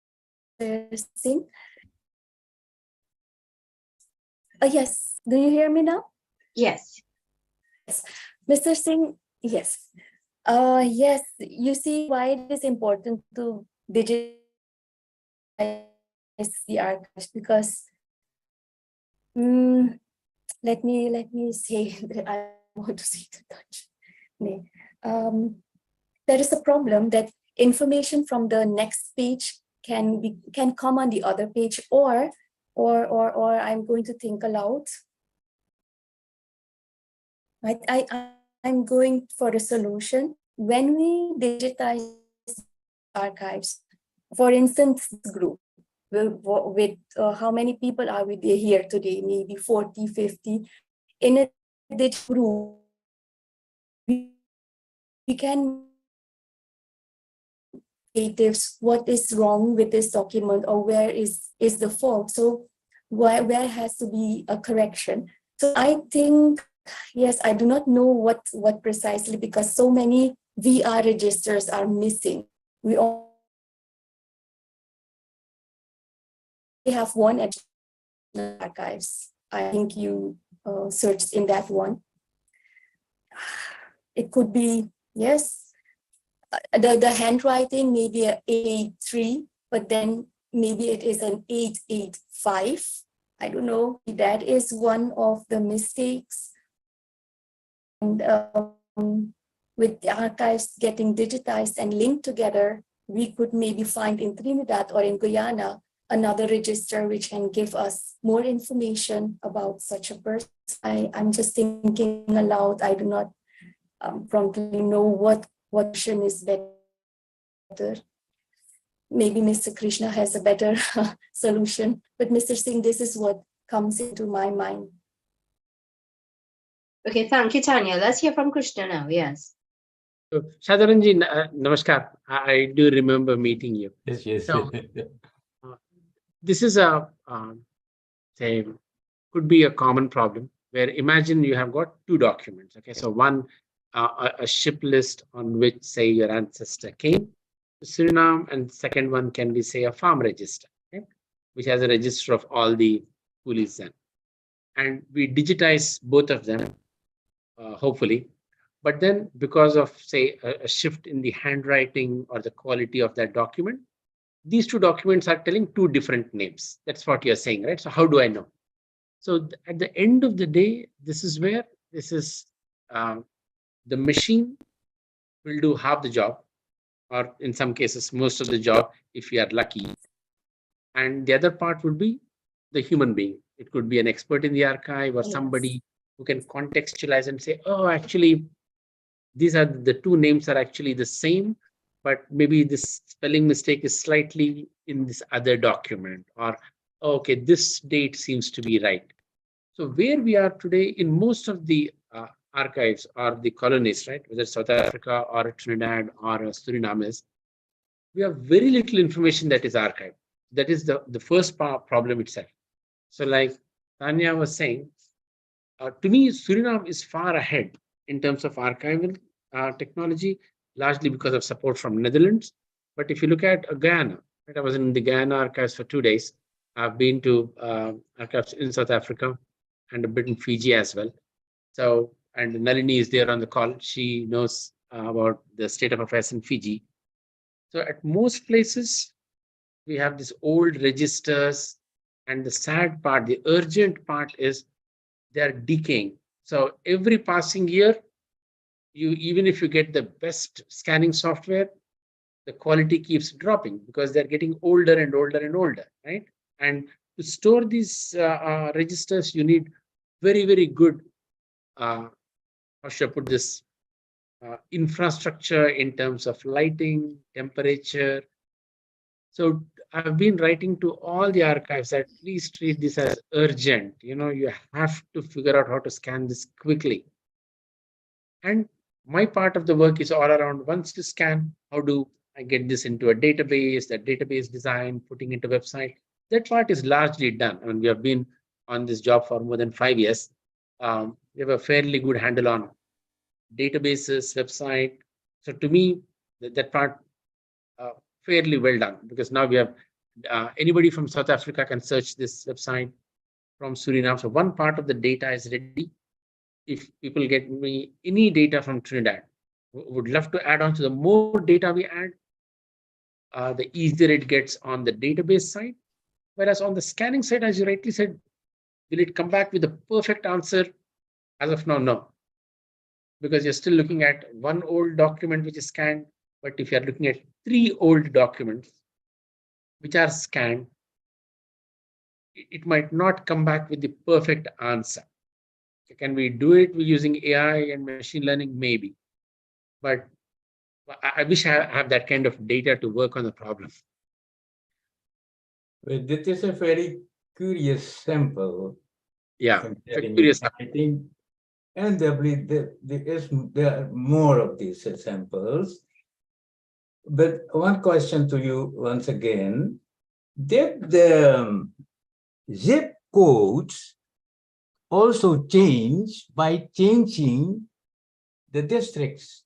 Singh. Yes, do you hear me now? Yes. Mr. Singh, yes. Yes, you see why it is important to digitize the archives, because let me say that I want to say too much. There is a problem that information from the next page can come on the other page, or I'm going to think aloud. Right, I'm going for a solution. When we digitize archives, for instance, group, with how many people are we here today? Maybe 40, 50. In a digital group, we can what is wrong with this document, or where is the fault? So where has to be a correction? So I think, yes, I do not know what precisely, because so many VR registers are missing. We only have one archives. I think you searched in that one. It could be, yes, the handwriting may be an 883, but then maybe it is an 885. I don't know. That is one of the mistakes. And with the archives getting digitized and linked together, we could maybe find in Trinidad or in Guyana another register which can give us more information about such a person. I'm just thinking aloud. I do not promptly know what option is better. Maybe Mr. Krishna has a better solution. But Mr. Singh, this is what comes into my mind. Okay, thank you, Tanya. Let's hear from Krishna now. Yes. So, Shadharanji, namaskar. I do remember meeting you. Yes. So, this is say, could be a common problem where imagine you have got two documents. Okay, so one, a ship list on which, say, your ancestor came to Suriname, and second one can be, say, a farm register, okay, which has a register of all the coolies then. And we digitize both of them, hopefully. But then because of, say, a shift in the handwriting or the quality of that document, these two documents are telling two different names. That's what you're saying, right? So how do I know? So at the end of the day, this is where the machine will do half the job, or in some cases, most of the job, if we are lucky. And the other part would be the human being. It could be an expert in the archive or Yes. somebody who can contextualize and say, oh, actually, these are the two names are actually the same, but maybe this spelling mistake is slightly in this other document, or okay, this date seems to be right. So where we are today in most of the archives or the colonies, right, whether South Africa or Trinidad or Suriname is, we have very little information that is archived. That is the first problem itself. So like Tanya was saying, to me, Suriname is far ahead in terms of archival technology, largely because of support from Netherlands. But if you look at Guyana, right, I was in the Guyana archives for 2 days. I've been to archives in South Africa and a bit in Fiji as well. So, and Nalini is there on the call. She knows about the state of affairs in Fiji. So at most places, we have these old registers, and the sad part, the urgent part is they're decaying. So every passing year, even if you get the best scanning software, the quality keeps dropping because they're getting older and older and older, right? And to store these registers, you need very, very good, how should I put this, infrastructure in terms of lighting, temperature. So I've been writing to all the archives that please treat this as urgent. You have to figure out how to scan this quickly. And my part of the work is all around, once you scan, how do I get this into a database, that database design, putting into website. That part is largely done. I mean, we have been on this job for more than 5 years. We have a fairly good handle on databases, website. So to me, that part fairly well done, because now we have anybody from South Africa can search this website, from Suriname. So one part of the data is ready. If people get me any data from Trinidad, would love to add on to the more data we add, the easier it gets on the database side. Whereas on the scanning side, as you rightly said, will it come back with a perfect answer? As of now, no. Because you're still looking at one old document which is scanned, but if you're looking at 3 old documents which are scanned, it might not come back with the perfect answer. Can we do it using AI and machine learning? Maybe. But I wish I have that kind of data to work on the problem. Well, this is a very curious sample. Yeah, comparing curious. it. I think, and there are more of these samples. But one question to you once again: did the zip codes also change by changing the districts?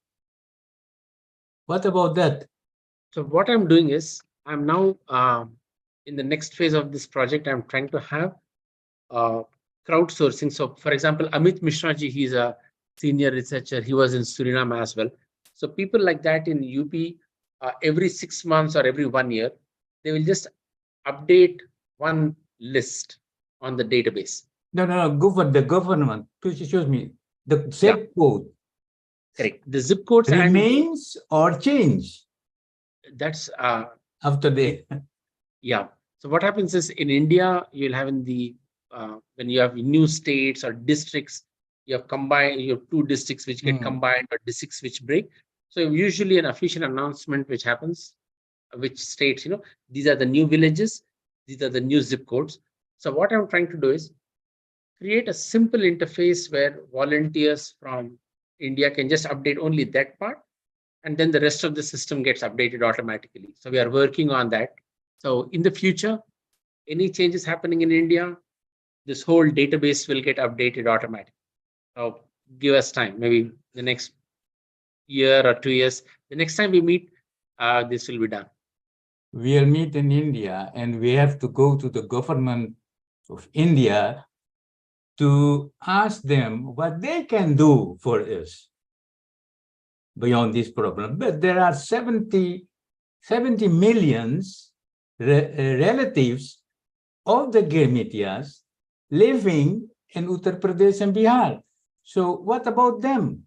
What about that? So what I'm doing is, I'm now in the next phase of this project, I'm trying to have crowdsourcing. So for example, Amit Mishraji, he's a senior researcher. He was in Suriname as well. So people like that in UP, every 6 months or every 1 year, they will just update one list on the database. No, go for the government. Please excuse me. The zip code. Correct. The zip codes remains or change. That's after the. Yeah. So what happens is, in India, you'll have in the when you have new states or districts, you have 2 districts which get combined, or districts which break. So usually an official announcement which happens, which states, these are the new villages, these are the new zip codes. So what I'm trying to do is create a simple interface where volunteers from India can just update only that part, and then the rest of the system gets updated automatically. So we are working on that. So in the future, any changes happening in India, this whole database will get updated automatically. So give us time, maybe the next year or 2 years. The next time we meet, this will be done. We'll meet in India, and we have to go to the government of India to ask them what they can do for us beyond this problem. But there are 70 millions relatives of the Girmitias living in Uttar Pradesh and Bihar. So what about them?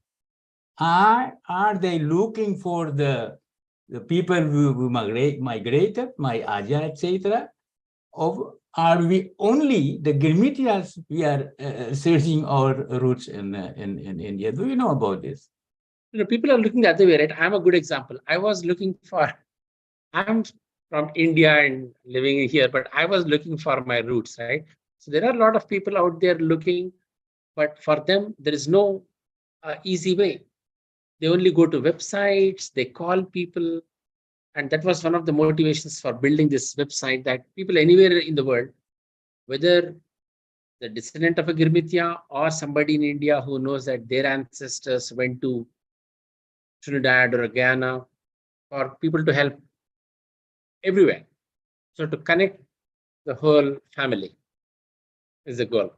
Are they looking for the people who migrated, my Aja, etc.? Or are we only the Girmitias we are searching our roots in India? Do you know about this? People are looking the other way, right? I'm a good example. I'm from India and living here, but I was looking for my roots, right? So there are a lot of people out there looking, but for them, there is no easy way. They only go to websites, they call people. And that was one of the motivations for building this website, that people anywhere in the world, whether the descendant of a Girmitia or somebody in India who knows that their ancestors went to Trinidad or Guyana, for people to help everywhere. So to connect the whole family is the goal.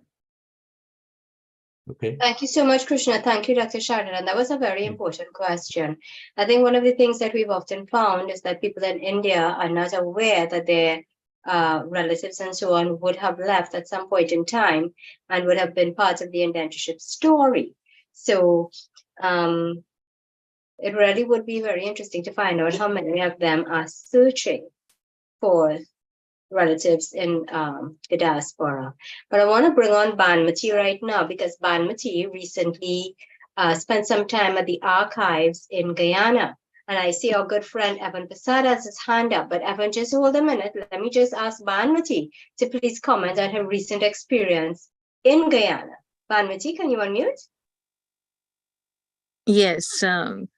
Okay. Thank you so much, Krishna. Thank you, Dr. Shardan. That was a very important question. I think one of the things that we've often found is that people in India are not aware that their relatives and so on would have left at some point in time and would have been part of the indentureship story. So it really would be very interesting to find out how many of them are searching for relatives in the diaspora. But I want to bring on Banmati right now, because Banmati recently spent some time at the archives in Guyana. And I see our good friend Evan Pasada has his hand up. But Evan, just hold a minute. Let me just ask Banmati to please comment on her recent experience in Guyana. Banmati, can you unmute? Yes. Can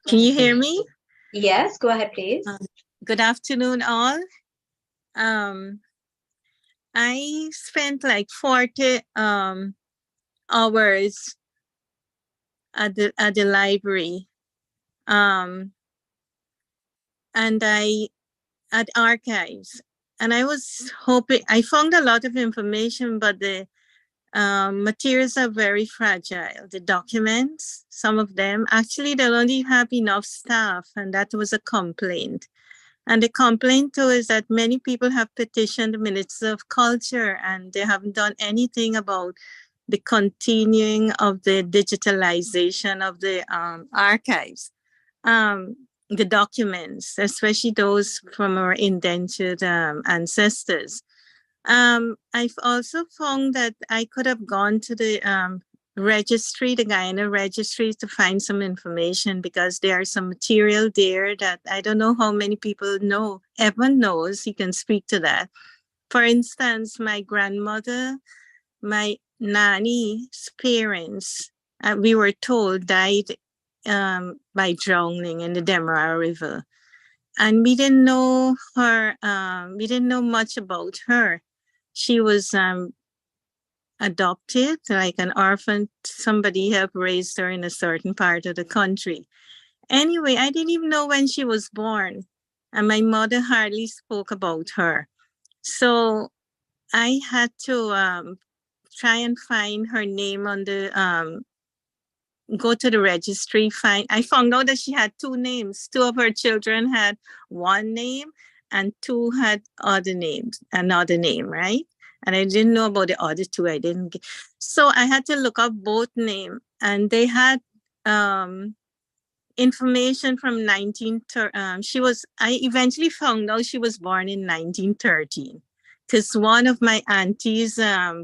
you hear me? Yes, go ahead, please. Good afternoon, all. I spent like 40 hours at the library, and at archives, and I was hoping, I found a lot of information, but the materials are very fragile. The documents, some of them, actually they don't even have enough staff, and that was a complaint. And the complaint too is that many people have petitioned the Minister of Culture, and they haven't done anything about the continuing of the digitalization of the archives, the documents, especially those from our indentured ancestors. I've also found that I could have gone to the registry, the Guyana registry, to find some information, because there are some material there that I don't know how many people know. Evan knows, he can speak to that. For instance, my grandmother, my nanny's parents, we were told, died by drowning in the Demerara River. And we didn't know her, we didn't know much about her. She was adopted, like an orphan. Somebody helped raise her in a certain part of the country. Anyway, I didn't even know when she was born, and my mother hardly spoke about her. So I had to try and find her name on the, go to the registry, I found out that she had two names. Two of her children had one name and two had another name, right? And I didn't know about the other two. So I had to look up both names, and they had information from I eventually found out she was born in 1913, because one of my auntie's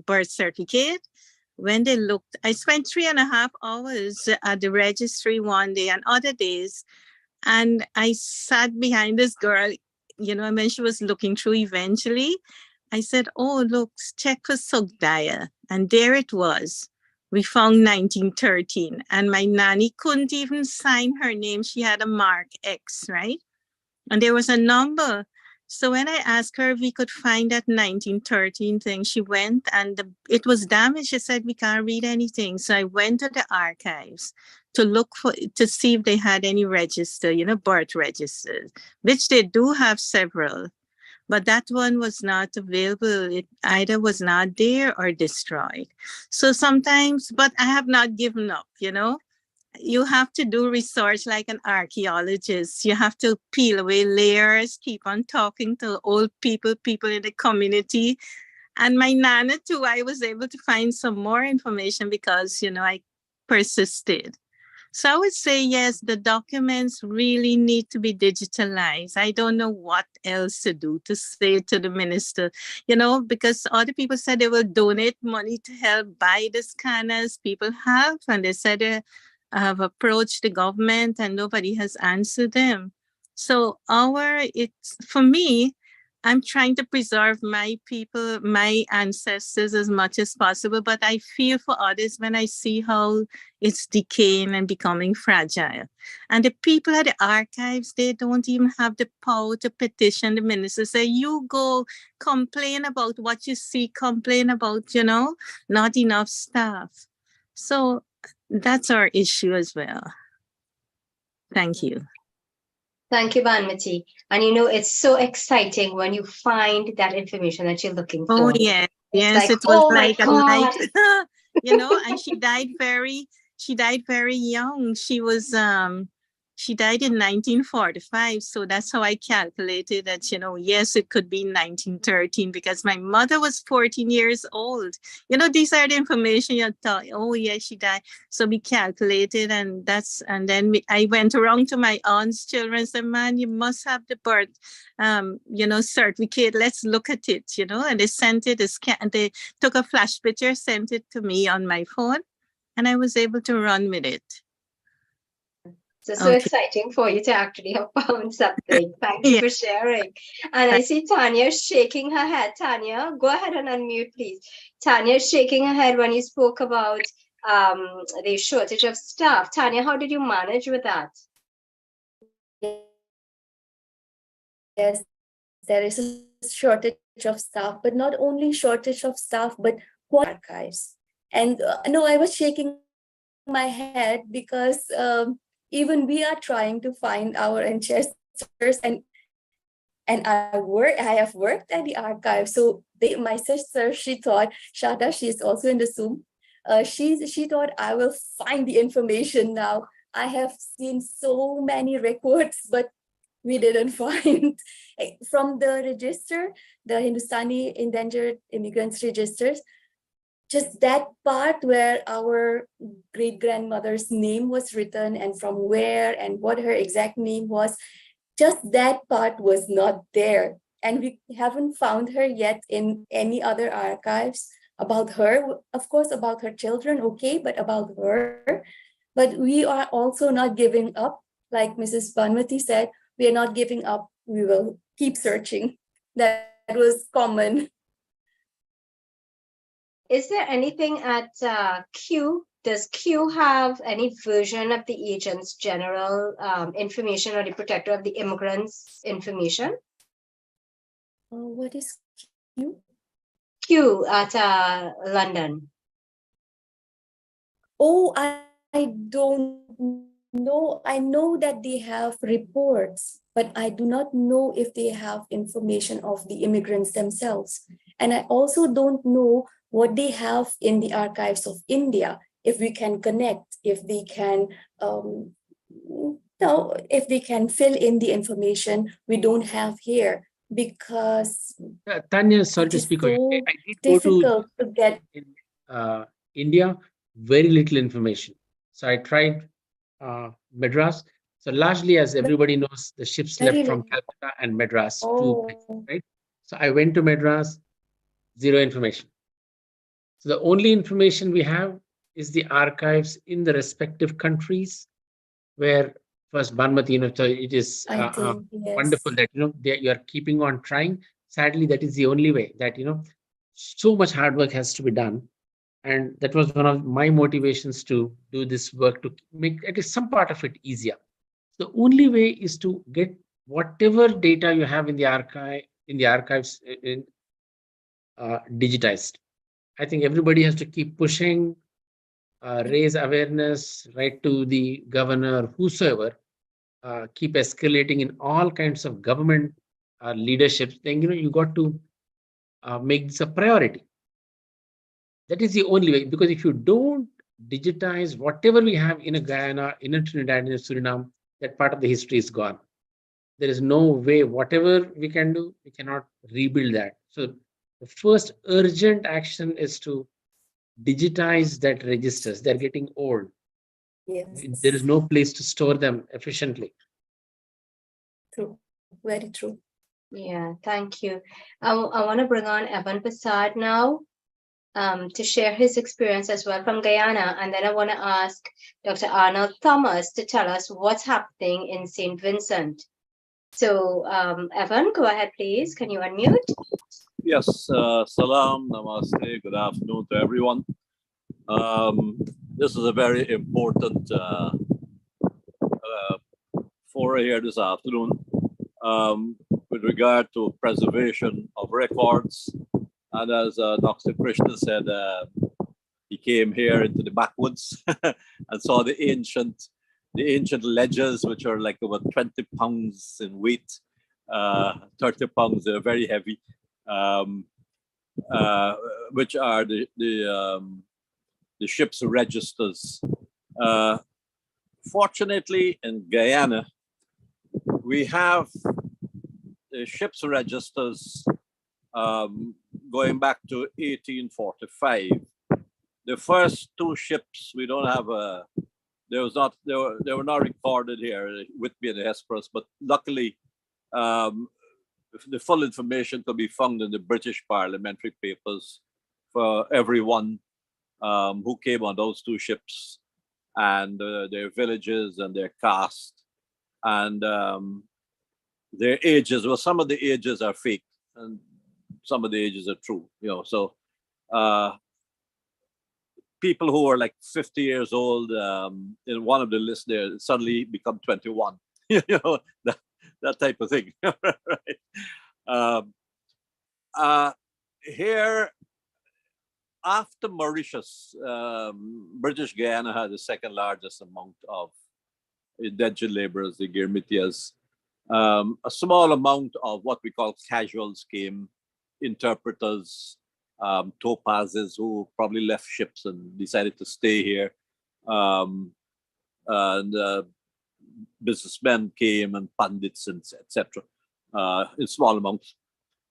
birth certificate, when they looked, I spent 3.5 hours at the registry one day and other days, and I sat behind this girl, when she was looking through eventually. I said, oh, look, check for Sogdiah. And there it was. We found 1913. And my nanny couldn't even sign her name. She had a mark X, right? And there was a number. So when I asked her if we could find that 1913 thing, she went, and it was damaged. She said, we can't read anything. So I went to the archives to see if they had any register, birth registers, which they do have several. But that one was not available. It either was not there or destroyed. So sometimes, but I have not given up, you have to do research like an archaeologist. You have to peel away layers, keep on talking to old people, people in the community. And my Nana too, I was able to find some more information because, I persisted. So I would say, yes, the documents really need to be digitalized. I don't know what else to do to say to the minister, because other people said they will donate money to help buy the scanners. People have, and they said they have approached the government and nobody has answered them. So it's for me, I'm trying to preserve my people, my ancestors as much as possible, but I feel for others when I see how it's decaying and becoming fragile. And the people at the archives, they don't even have the power to petition the minister, say, you go complain about what you see, complain about, not enough staff. So that's our issue as well. Thank you. Thank you, Banmati. And it's so exciting when you find that information that you're looking for. Oh, yeah. Yes, like, it was oh my like a God. light, and she died very young. She died in 1945. So that's how I calculated that, yes, it could be 1913 because my mother was 14 years old. These are the information you thought, oh, yeah, she died. So we calculated and then I went around to my aunt's children and said, man, you must have the birth, certificate. Let's look at it, and they sent it, they took a flash picture, sent it to me on my phone, and I was able to run with it. So exciting for you to actually have found something. Thank you for sharing. And I see Tanya shaking her head. Tanya, go ahead and unmute, please. Tanya shaking her head when you spoke about the shortage of staff. Tanya, how did you manage with that? Yes, there is a shortage of staff, but not only shortage of staff, but archives. And no, I was shaking my head because even we are trying to find our ancestors, and I have worked at the archive. So my sister, she thought, Shada, she's also in the Zoom. She thought I will find the information now. I have seen so many records, but we didn't find from the register, the Hindustani Endangered Immigrants Registers, just that part where our great-grandmother's name was written and from where and what her exact name was, just that part was not there. And we haven't found her yet in any other archives about her. Of course, about her children, okay, but about her. But we are also not giving up. Like Mrs. Banmati said, we are not giving up. We will keep searching. That was common. Is there anything at Q? Does Q have any version of the Agent's General information or the Protector of the Immigrants information? What is Q? Q at London. Oh, I don't know. I know that they have reports, but I do not know if they have information of the immigrants themselves. And I also don't know what they have in the archives of India, if we can connect, if they can, if they can fill in the information we don't have here, because Tanya, sorry to speak. so I did difficult to get in India, very little information. So I tried Madras. So largely, as everybody knows, the ships left from Calcutta and Madras, two places, right? So I went to Madras, zero information. So the only information we have is the archives in the respective countries where first Banmati, so it is wonderful that, you are keeping on trying. Sadly, that is the only way that, so much hard work has to be done. And that was one of my motivations to do this work, to make at least some part of it easier. The only way is to get whatever data you have in the archives digitized. I think everybody has to keep pushing, raise awareness, write to the governor, whosoever, keep escalating in all kinds of government leadership, saying, you got to make this a priority. That is the only way, because if you don't digitize whatever we have in a Guyana, in a Trinidad, in a Suriname, that part of the history is gone. There is no way, whatever we can do, we cannot rebuild that. So the first urgent action is to digitize that registers. They're getting old. Yes. There is no place to store them efficiently. True. Very true. Yeah, thank you. I want to bring on Evan Passad now to share his experience as well from Guyana. And then I want to ask Dr. Arnold Thomas to tell us what's happening in St. Vincent. So, Evan, go ahead, please. Can you unmute? Yes, salam, namaste, good afternoon to everyone. This is a very important foray here this afternoon with regard to preservation of records. And as Dr. Krishna said, he came here into the backwoods and saw the ancient ledgers, which are like about 20 pounds in weight, 30 pounds, they're very heavy, which are the ship's registers. Fortunately, in Guyana, we have the ship's registers going back to 1845. The first two ships, we don't have they were not recorded here with me in the Hesperus, but luckily the full information could be found in the British parliamentary papers for everyone who came on those two ships and their villages and their caste and their ages. Well, some of the ages are fake and some of the ages are true, you know. So people who are like 50 years old in one of the lists there suddenly become 21, you know, that type of thing. Right? Here, after Mauritius, British Guyana had the second largest amount of indentured laborers, the Girmitias. A small amount of what we call casuals came, interpreters, topazes who probably left ships and decided to stay here. And businessmen came and pundits and etc. In small amounts.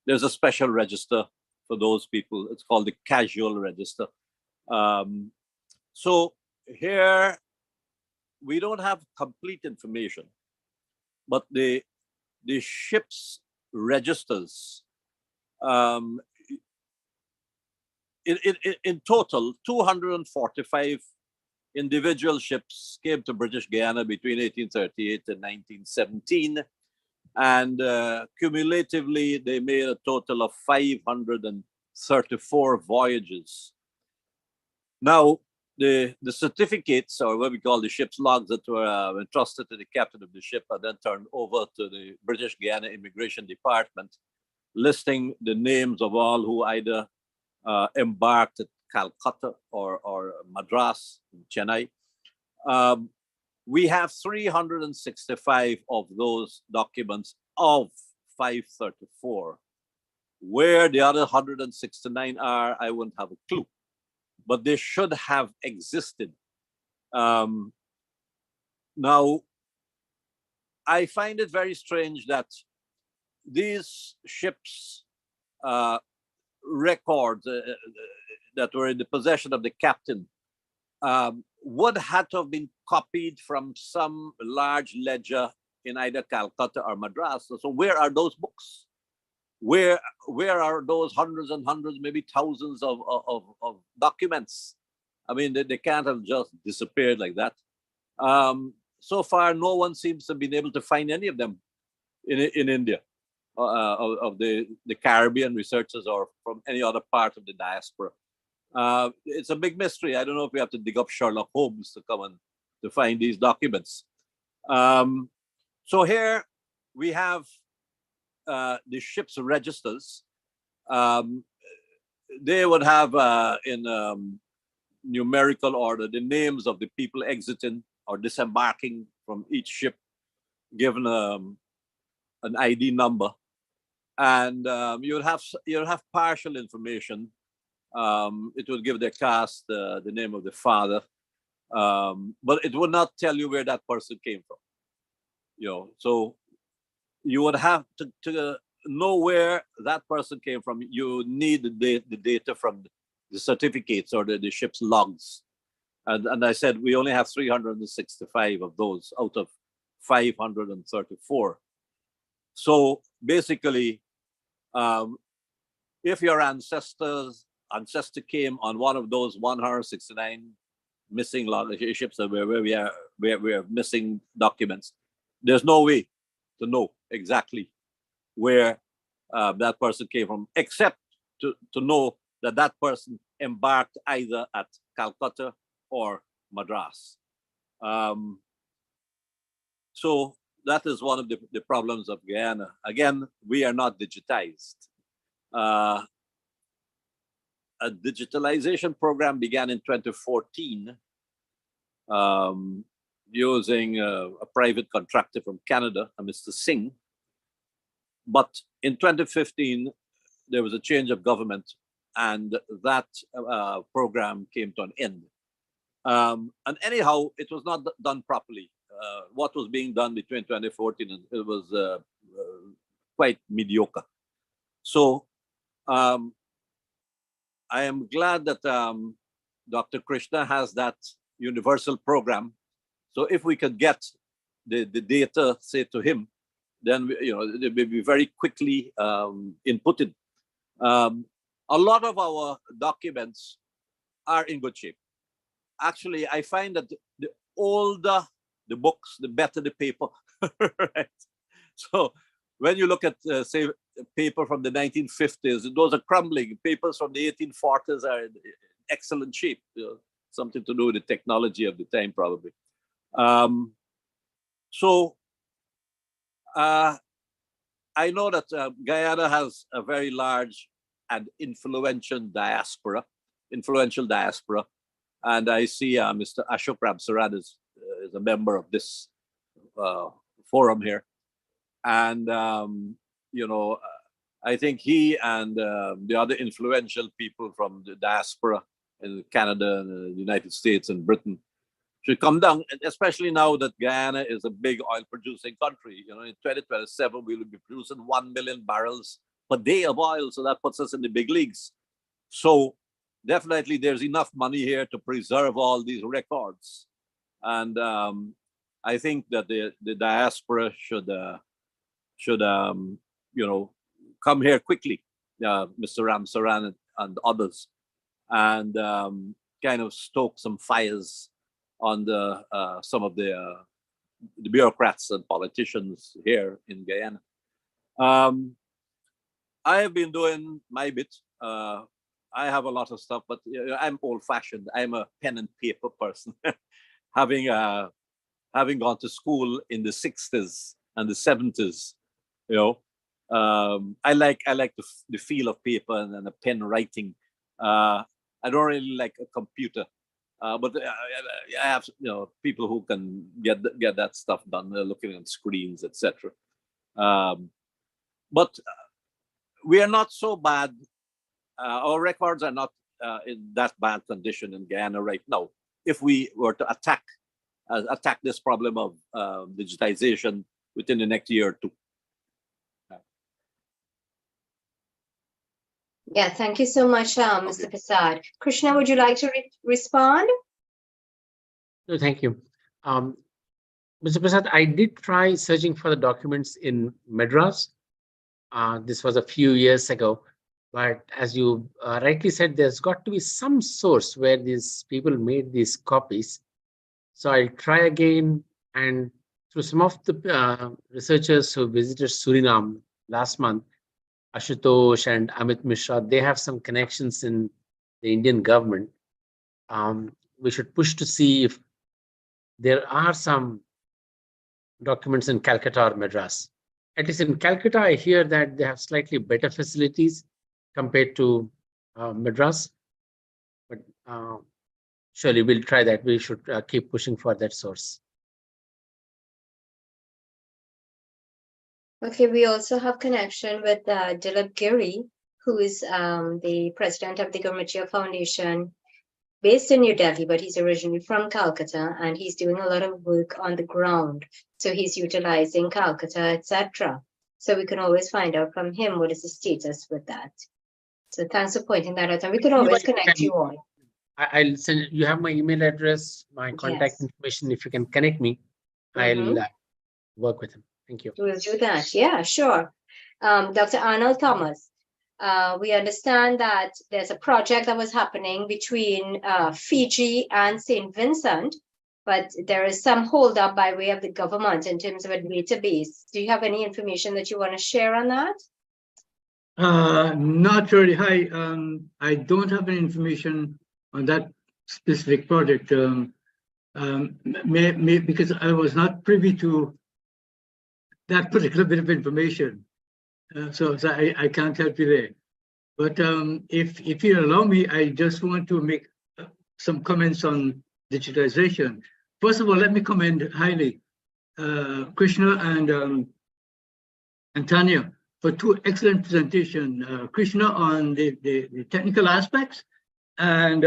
There's a special register for those people. It's called the casual register. So here we don't have complete information, but the ship's registers, in total, 245 individual ships came to British Guyana between 1838 and 1917. And cumulatively, they made a total of 534 voyages. Now, the certificates, or what we call the ship's logs that were entrusted to the captain of the ship are then turned over to the British Guyana Immigration Department, listing the names of all who either embarked at Calcutta or Madras, Chennai. We have 365 of those documents of 534. Where the other 169 are, I wouldn't have a clue. But they should have existed. Now, I find it very strange that these ships' records that were in the possession of the captain would have to have been copied from some large ledger in either Calcutta or Madras. So where are those books? Where are those hundreds and hundreds, maybe thousands of documents? I mean, they can't have just disappeared like that. So far, no one seems to have been able to find any of them in India, of the Caribbean researchers or from any other part of the diaspora. It's a big mystery. I don't know if we have to dig up Sherlock Holmes to come and to find these documents. So here we have the ship's registers. They would have in numerical order the names of the people exiting or disembarking from each ship, given an ID number, and you'll have partial information. It will give the caste the name of the father, But it would not tell you where that person came from. So you would have to know where that person came from. You need the data from the certificates or the ship's logs. And I said we only have 365 of those out of 534. So basically, if your ancestor came on one of those 169 missing ships where we are missing documents, there's no way to know exactly where that person came from, except to know that that person embarked either at Calcutta or Madras. So that is one of the problems of Guyana. Again, we are not digitized. A digitalization program began in 2014 using a private contractor from Canada, Mr. Singh. But in 2015, there was a change of government, and that program came to an end. And anyhow, it was not done properly. What was being done between 2014 and it was quite mediocre. So I am glad that Dr. Krishna has that universal program. So if we could get the data, say, to him, then it will be very quickly inputted. A lot of our documents are in good shape. Actually, I find that the older the books, the better the paper. Right? So when you look at, say, paper from the 1950s, those are crumbling. Papers from the 1840s are in excellent shape. Something to do with the technology of the time, probably. So I know that Guyana has a very large and influential diaspora. And I see Mr. Ashok Ramsaran is a member of this forum here. And, I think he and the other influential people from the diaspora in Canada and the United States and Britain should come down, especially now that Guyana is a big oil producing country. In 2027, we will be producing 1 million barrels per day of oil. So that puts us in the big leagues. So definitely there's enough money here to preserve all these records. And I think that the diaspora should come here quickly, Mr. Ramsaran and others, and kind of stoke some fires on some of the bureaucrats and politicians here in Guyana. I have been doing my bit. I have a lot of stuff, but I'm old-fashioned. I'm a pen and paper person, having gone to school in the 60s and the 70s. I like the feel of paper and a pen writing. I don't really like a computer, but I have people who can get that stuff done, looking at screens, etc. But we are not so bad. Our records are not in that bad condition in Guyana right now. If we were to attack this problem of digitization within the next year or two. Yeah, thank you so much, Mr. Prasad. Krishna, would you like to respond? No, thank you. Mr. Prasad, I did try searching for the documents in Madras. This was a few years ago. But as you rightly said, there's got to be some source where these people made these copies. So I'll try again. And through some of the researchers who visited Suriname last month, Ashutosh and Amit Mishra, they have some connections in the Indian government. We should push to see if there are some documents in Calcutta or Madras. At least in Calcutta, I hear that they have slightly better facilities compared to Madras. But surely we'll try that. We should keep pushing for that source. Okay, we also have connection with Dilip Giri, who is the president of the Gurmachia Foundation based in New Delhi, but he's originally from Calcutta, and he's doing a lot of work on the ground. So he's utilizing Calcutta, etc. So we can always find out from him what is the status with that. So thanks for pointing that out, and we can always connect you all. I'll send you have my email address, my contact Yes. information. If you can connect me, I'll work with him. Thank you. We'll do that. Yeah, sure. Dr. Arnold Thomas, we understand that there's a project that was happening between Fiji and St. Vincent, but there is some holdup by way of the government in terms of a database. Do you have any information that you want to share on that? Not really. Hi, I don't have any information on that specific project. Because I was not privy to that particular bit of information. So I can't help you there. But if you allow me, I just want to make some comments on digitization. First of all, let me commend highly Krishna and Tanya for two excellent presentations. Krishna on the technical aspects, and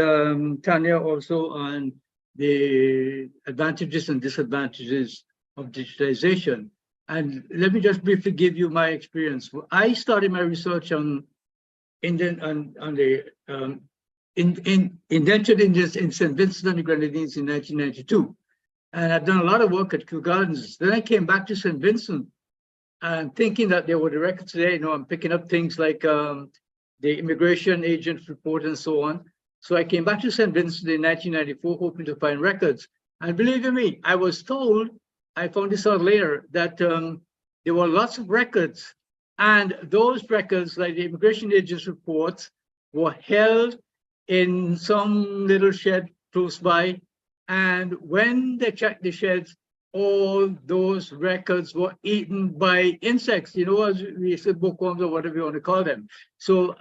Tanya also on the advantages and disadvantages of digitization. And let me just briefly give you my experience. I started my research on indentured Indians in St. Vincent and the Grenadines in 1992. And I've done a lot of work at Kew Gardens. Then I came back to St. Vincent and thinking that there were the records there. You know, I'm picking up things like the immigration agent report and so on. So I came back to St. Vincent in 1994, hoping to find records. And believe you me, I was told, I found this out later, that there were lots of records, and those records, like the immigration agent's reports, were held in some little shed close by. And when they checked the sheds, all those records were eaten by insects, you know, as we say, bookworms or whatever you want to call them. So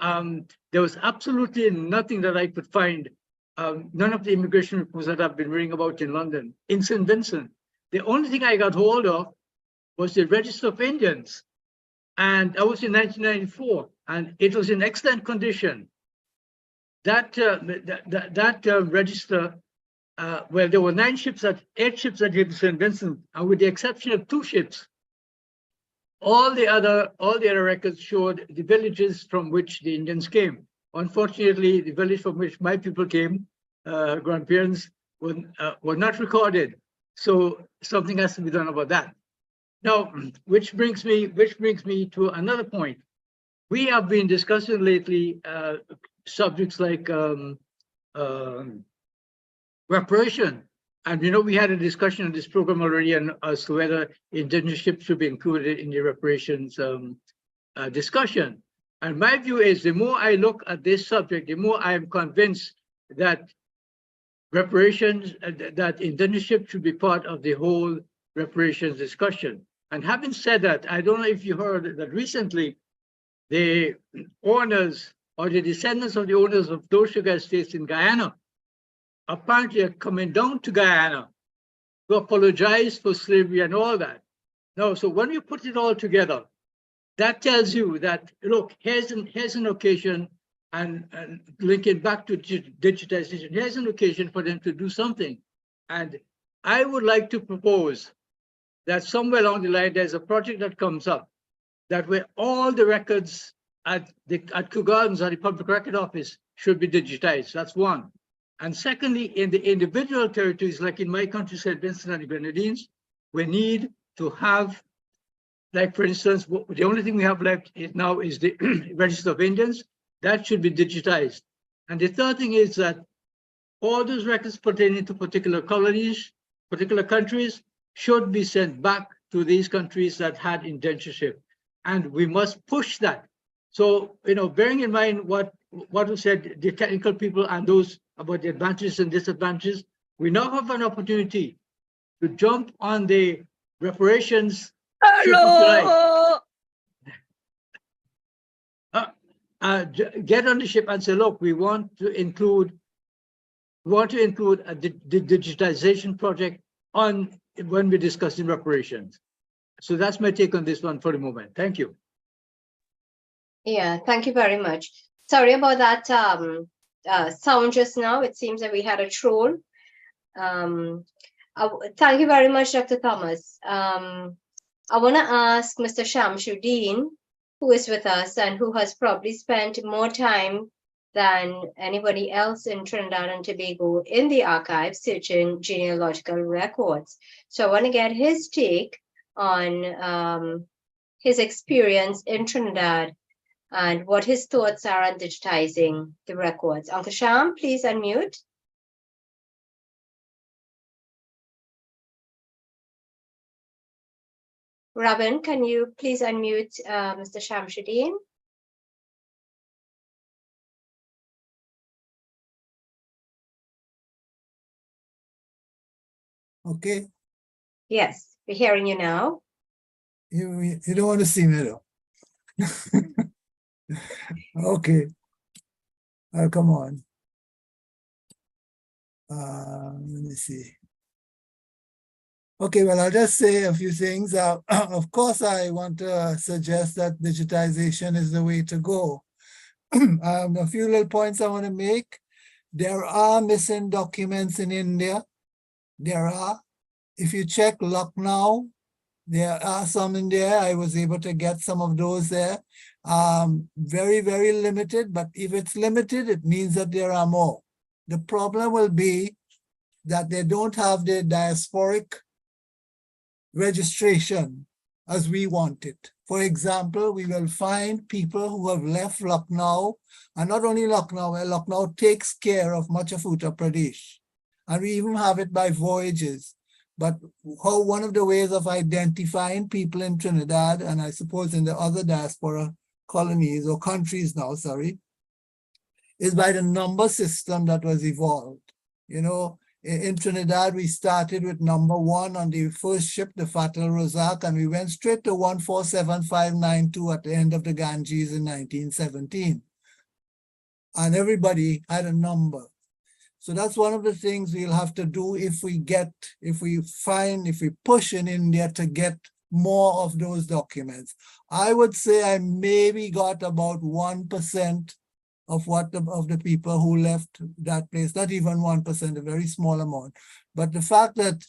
there was absolutely nothing that I could find, none of the immigration reports that I've been reading about in London, in St. Vincent. The only thing I got hold of was the Register of Indians. And that was in 1994, and it was in excellent condition. That register, well, there were 8 ships that hit St. Vincent, and with the exception of 2 ships, all the other records showed the villages from which the Indians came. Unfortunately, the village from which my people came, grandparents, were not recorded. So something has to be done about that. Now, which brings me to another point. We have been discussing lately subjects like reparation. And you know, we had a discussion on this program already as to whether indentureship should be included in the reparations discussion. And my view is, the more I look at this subject, the more I am convinced that reparations, that indentureship should be part of the whole reparations discussion. And having said that, I don't know if you heard that recently, the owners or the descendants of the owners of those sugar estates in Guyana apparently are coming down to Guyana to apologize for slavery and all that. Now, so when you put it all together, that tells you that, look, here's an occasion, and linking back to digitization, here's an occasion for them to do something. And I would like to propose that somewhere along the line, there's a project that comes up that where all the records at Kew Gardens or the Public Record Office should be digitized. That's one. And secondly, in the individual territories, like in my country, St. Vincent and the Grenadines, we need to have, like for instance, the only thing we have left now is the Register of Indians. That should be digitized. And the third thing is that all those records pertaining to particular colonies, particular countries, should be sent back to these countries that had indentureship. And we must push that. So, you know, bearing in mind what was said, the technical people and those about the advantages and disadvantages, we now have an opportunity to jump on the reparations. Hello. Get on the ship and say, look, we want to include a digitization project on when we're discussing reparations. So that's my take on this one for the moment. Thank you. Yeah, thank you very much. Sorry about that, sound just now. It seems that we had a troll. Thank you very much, Dr. Thomas. I want to ask Mr. Shamsuddin, who is with us and who has probably spent more time than anybody else in Trinidad and Tobago in the archives searching genealogical records. So I want to get his take on his experience in Trinidad and what his thoughts are on digitizing the records. Uncle Sham, please unmute. Robin, can you please unmute Mr. Shamsuddin? Okay, Yes, we're hearing you now. you don't want to see me though. Okay, come on. Let me see. Okay, well, I'll just say a few things. Of course, I want to suggest that digitization is the way to go. A few little points I want to make. There are missing documents in India. There are. If you check Lucknow, there are some in there. I was able to get some of those there. Very, very limited, but if it's limited, it means that there are more. The problem will be that they don't have the diasporic registration as we want it. For example, we will find people who have left Lucknow, and not only Lucknow, where Lucknow takes care of much of Uttar Pradesh. And we even have it by voyages. But how one of the ways of identifying people in Trinidad, and I suppose in the other diaspora colonies or countries now, sorry, is by the number system that was evolved. You know, in Trinidad, we started with number 1 on the first ship, the Fatal Rozak, and we went straight to 147592 at the end of the Ganges in 1917. And everybody had a number. So that's one of the things we'll have to do if we push in India to get more of those documents. I would say I maybe got about 1% of the people who left that place, not even 1%, a very small amount. But the fact that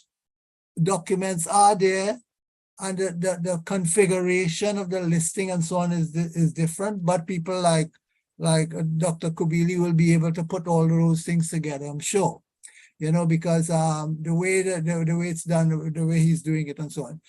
documents are there and the configuration of the listing and so on is different, but people like Dr. Kubili will be able to put all those things together, I'm sure, you know, because the way it's done, the way he's doing it and so on.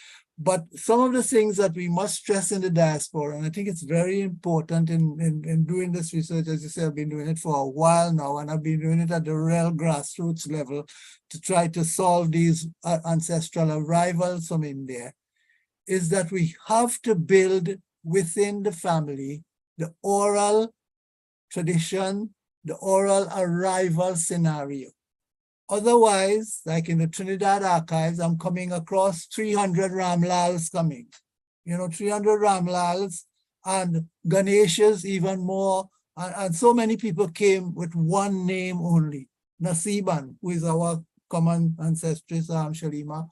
But some of the things that we must stress in the diaspora, and I think it's very important in doing this research, as you say, I've been doing it for a while now, and I've been doing it at the real grassroots level to try to solve these ancestral arrivals from India, is that we have to build within the family the oral tradition, the oral arrival scenario. Otherwise, like in the Trinidad archives, I'm coming across 300 Ramlals coming. You know, 300 Ramlals and Ganeshas even more. And so many people came with one name only. Nasiban, who is our common ancestress, Shalima.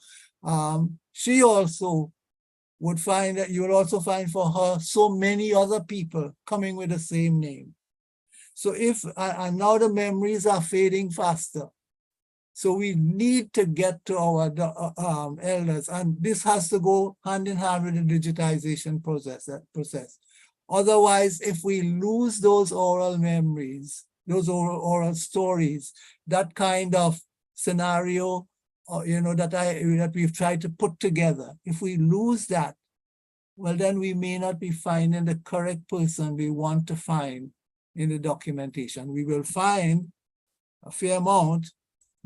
She also would find that you will also find for her so many other people coming with the same name. So and now the memories are fading faster. So we need to get to our elders, and this has to go hand in hand with the digitization process. Otherwise, if we lose those oral memories, those oral stories, that kind of scenario, you know, that we've tried to put together, if we lose that, well, then we may not be finding the correct person we want to find in the documentation. We will find a fair amount,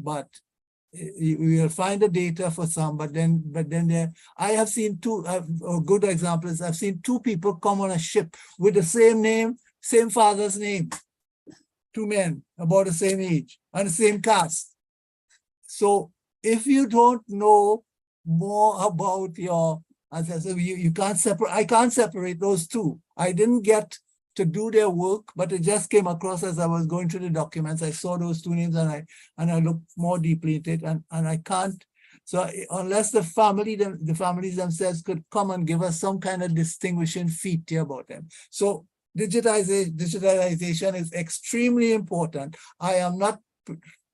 but we will find the data for some, but then I have seen two good examples. I've seen 2 people come on a ship with the same name, same father's name, 2 men about the same age and the same caste. So if you don't know more about your ancestors, you can't separate. I can't separate those 2. I didn't get to do their work, but it just came across as I was going through the documents. I saw those 2 names and I looked more deeply at it, and I can't. So unless the families themselves could come and give us some kind of distinguishing feature about them. So digitization is extremely important. I am not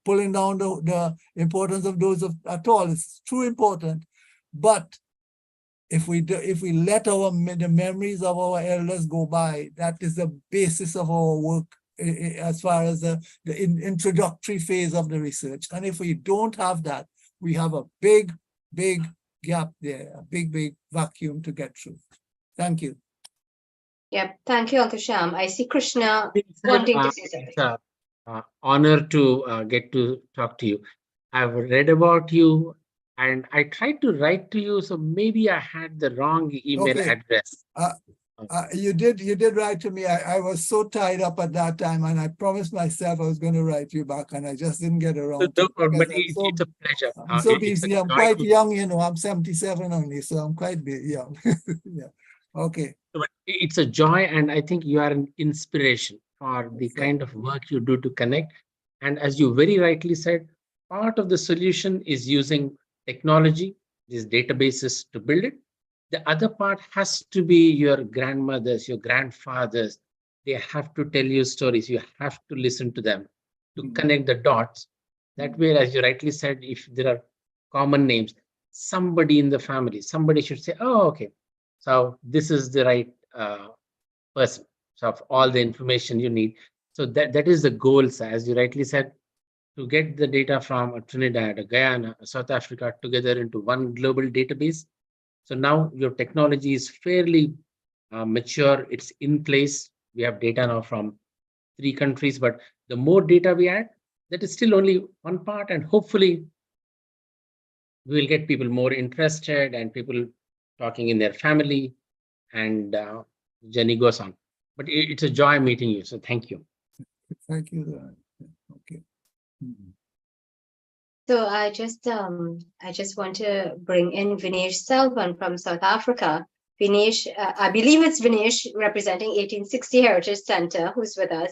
pulling down the importance of those at all. It's too important. But if we let the memories of our elders go by, that is the basis of our work as far as the introductory phase of the research. And if we don't have that, we have a big gap there, a big vacuum to get through. Thank you. Yep. Thank you, Uncle Sham. I see Krishna wanting to say something. It's an honor to get to talk to you. I've read about you and I tried to write to you, so maybe I had the wrong email Okay. address. You did write to me. I was so tied up at that time, and I promised myself I was going to write you back, and I just didn't get around to it. But Because it's a pleasure. I'm so It's a busy. I'm joy quite to- young, you know. I'm 77 only, so I'm quite young. Yeah. Okay. But it's a joy, and I think you are an inspiration for the kind of work you do to connect. And as you very rightly said, part of the solution is using technology, these databases to build it. The other part has to be your grandmothers, your grandfathers. They have to tell you stories. You have to listen to them to connect the dots. That way, as you rightly said, if there are common names, somebody in the family, somebody should say, oh, okay, so this is the right person. So of all the information you need. So that is the goal, sir. As you rightly said, to get the data from a Trinidad, a Guyana, a South Africa together into one global database. So now your technology is fairly mature. It's in place. We have data now from 3 countries, but the more data we add, that is still only one part. And hopefully we will get people more interested and people talking in their family, and journey goes on. But it's a joy meeting you. So thank you. Thank you. Okay. So I just want to bring in Vinesh Selvan from South Africa. Vinesh, I believe it's Vinesh representing 1860 Heritage Center, who's with us.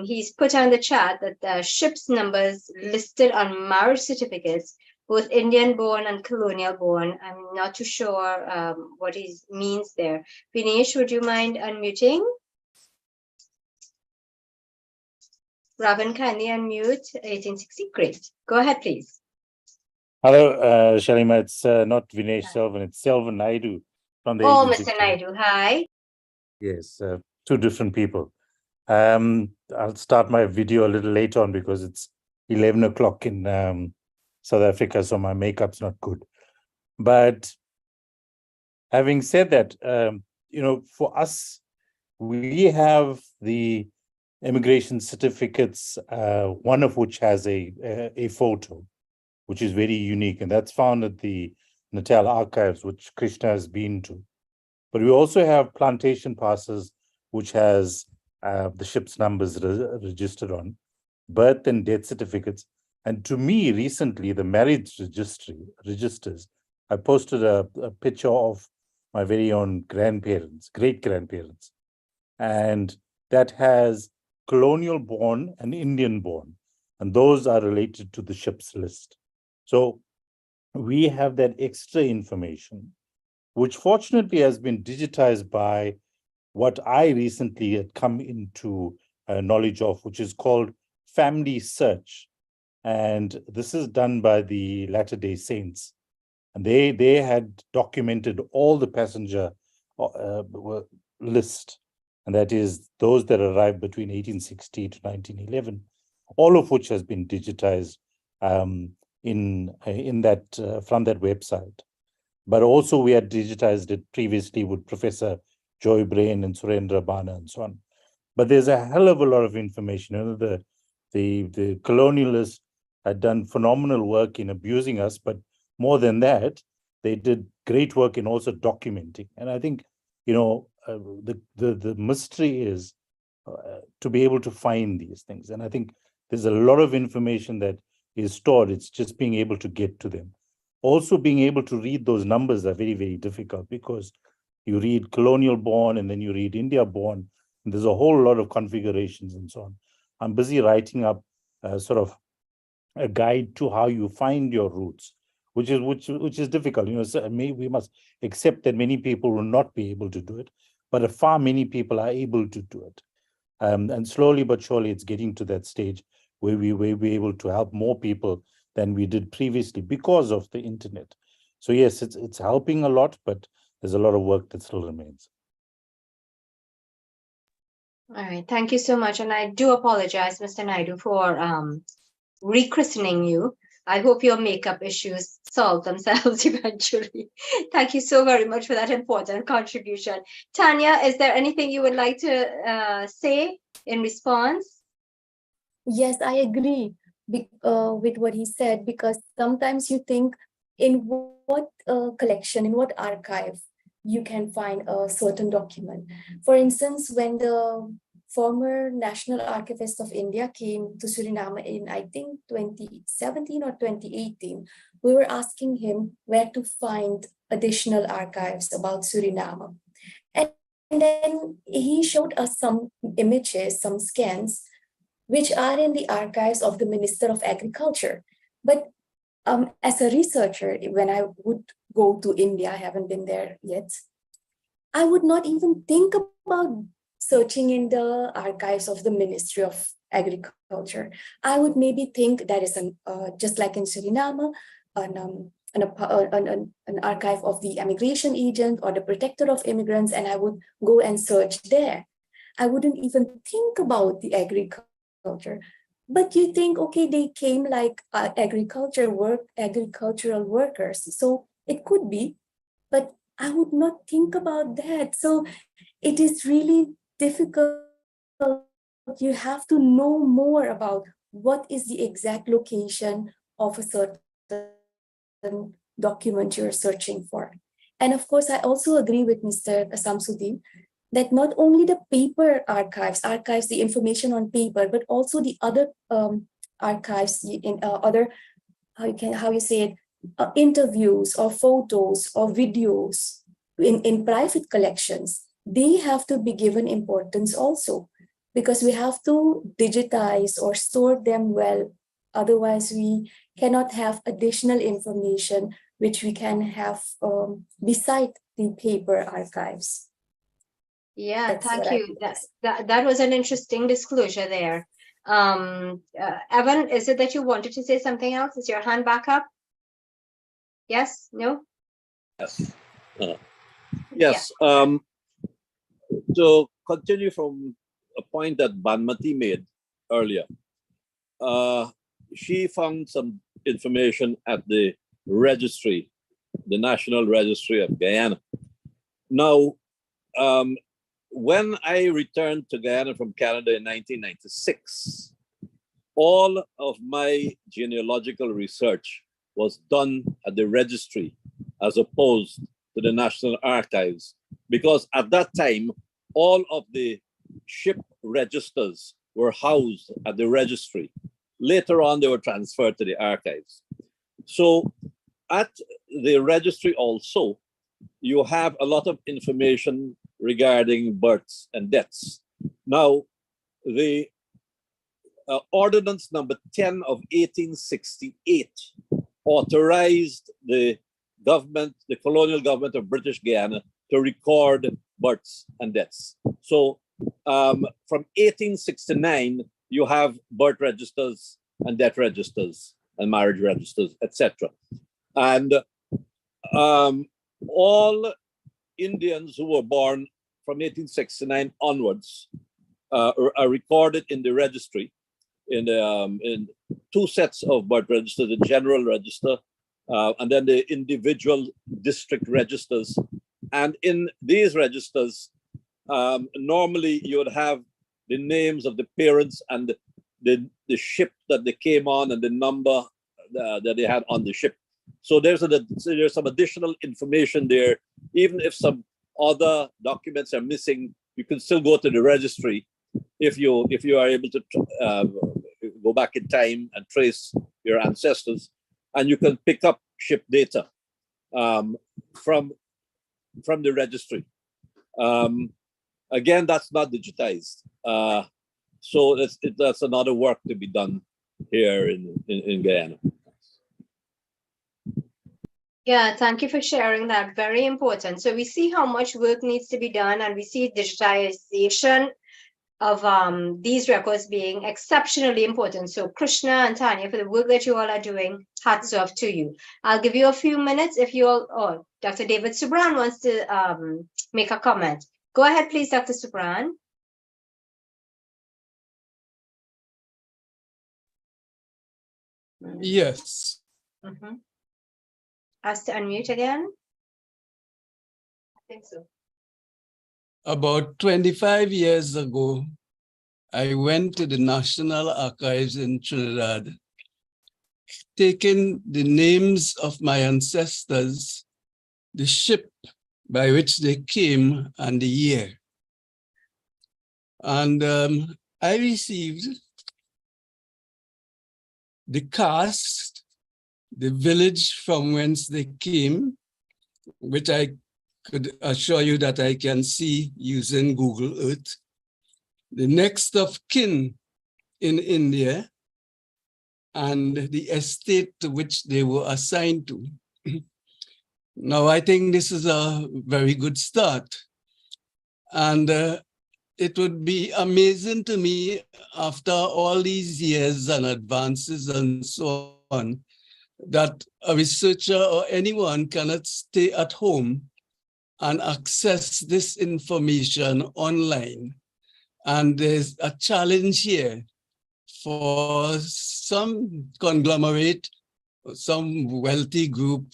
He's put on the chat that the ship's numbers listed on marriage certificates, both Indian born and colonial born. I'm not too sure what he means there. Vinesh, would you mind unmuting? Ravan, kindly unmute 1860. Great. Go ahead, please. Hello, Shalima. It's not Vinesh Selvan, it's Selvan Naidu from the Oh, agency. Mr. Naidu, hi. Yes, 2 different people. I'll start my video a little later on because it's 11 o'clock in South Africa, so my makeup's not good. But having said that, you know, for us, we have the immigration certificates, one of which has a photo, which is very unique, and that's found at the Natal archives, which Krishna has been to. But we also have plantation passes, which has the ship's numbers registered on, birth and death certificates. And to me, recently, the marriage registers, I posted a picture of my very own grandparents, great-grandparents, and that has colonial born and Indian born, and those are related to the ship's list. So we have that extra information, which fortunately has been digitized by what I recently had come into knowledge of, which is called Family Search. And this is done by the Latter-day Saints. And they had documented all the passenger list, and that is those that arrived between 1860 to 1911, all of which has been digitized in that from that website. But also we had digitized it previously with Professor Joy Brain and Surendra Bana and so on. But there's a hell of a lot of information. You know, the colonialists had done phenomenal work in abusing us, but more than that, they did great work in also documenting. And I think, you know, the mystery is to be able to find these things. And I think there's a lot of information that is stored. It's just being able to get to them. Also being able to read those numbers are very, very difficult because you read colonial born and then you read India born, and there's a whole lot of configurations and so on. I'm busy writing up sort of a guide to how you find your roots, which is difficult. You know, so we must accept that many people will not be able to do it, but far many people are able to do it. And slowly but surely, it's getting to that stage where we're able to help more people than we did previously because of the internet. So yes, it's helping a lot, but there's a lot of work that still remains. All right, thank you so much. And I do apologize, Mr. Naidu, for rechristening you. I hope your makeup issues solve themselves eventually. Thank you so very much for that important contribution. Tanya, is there anything you would like to say in response? Yes, I agree with what he said, because sometimes you think in what collection, in what archive you can find a certain document. For instance, when the former National Archivist of India came to Suriname in, I think, 2017 or 2018, we were asking him where to find additional archives about Suriname. And then he showed us some images, some scans, which are in the archives of the Minister of Agriculture. But as a researcher, when I would go to India, I haven't been there yet, I would not even think about searching in the archives of the Ministry of Agriculture. I would maybe think that is just like in Suriname, an archive of the immigration agent or the protector of immigrants, and I would go and search there. I wouldn't even think about the agriculture. But you think, okay, they came like agricultural workers. So it could be, but I would not think about that. So it is really difficult. You have to know more about what is the exact location of a certain document you're searching for. And of course, I also agree with Mr. Samsudin that not only the paper archives the information on paper, but also the other archives in other, how you say it, interviews or photos or videos in private collections, they have to be given importance also, because we have to digitize or store them well. Otherwise, we cannot have additional information which we can have beside the paper archives. Yeah, thank you. That was an interesting disclosure there. Evan, is it that you wanted to say something else? Is your hand back up? Yes? No? Yes. Yes. Yeah. To continue from a point that Banmati made earlier, she found some information at the registry, the National Registry of Guyana. Now, when I returned to Guyana from Canada in 1996, all of my genealogical research was done at the registry as opposed to the National Archives, because at that time, all of the ship registers were housed at the registry. Later on, they were transferred to the archives. So at the registry also, you have a lot of information regarding births and deaths. Now, the Ordinance number 10 of 1868 authorized the government, the colonial government of British Guyana, to record births and deaths. So from 1869, you have birth registers and death registers and marriage registers, etc. And all Indians who were born from 1869 onwards are recorded in the registry in two sets of birth registers, the general register and then the individual district registers. And in these registers, normally you would have the names of the parents and the ship that they came on and the number that they had on the ship. So there's some additional information there. Even if some other documents are missing, you can still go to the registry if you are able to go back in time and trace your ancestors, and you can pick up ship data from the registry. Again, that's not digitized, so that's another work to be done here in Guyana. Yeah, thank you for sharing that. Very important. So we see how much work needs to be done, and we see digitization of these records being exceptionally important. So Krishna and Tanya, for the work that you all are doing, hats off to you. I'll give you a few minutes if you all, oh, Dr. David Subran wants to make a comment. Go ahead, please, Dr. Subran. Yes. Ask to unmute again. I think so. About 25 years ago, I went to the National Archives in Trinidad, taking the names of my ancestors, the ship by which they came, and the year. And I received the caste, the village from whence they came, which I could assure you that I can see using Google Earth, the next of kin in India, and the estate to which they were assigned to. Now, I think this is a very good start. And it would be amazing to me, after all these years and advances and so on, that a researcher or anyone cannot stay at home and access this information online. And there's a challenge here for some conglomerate, some wealthy group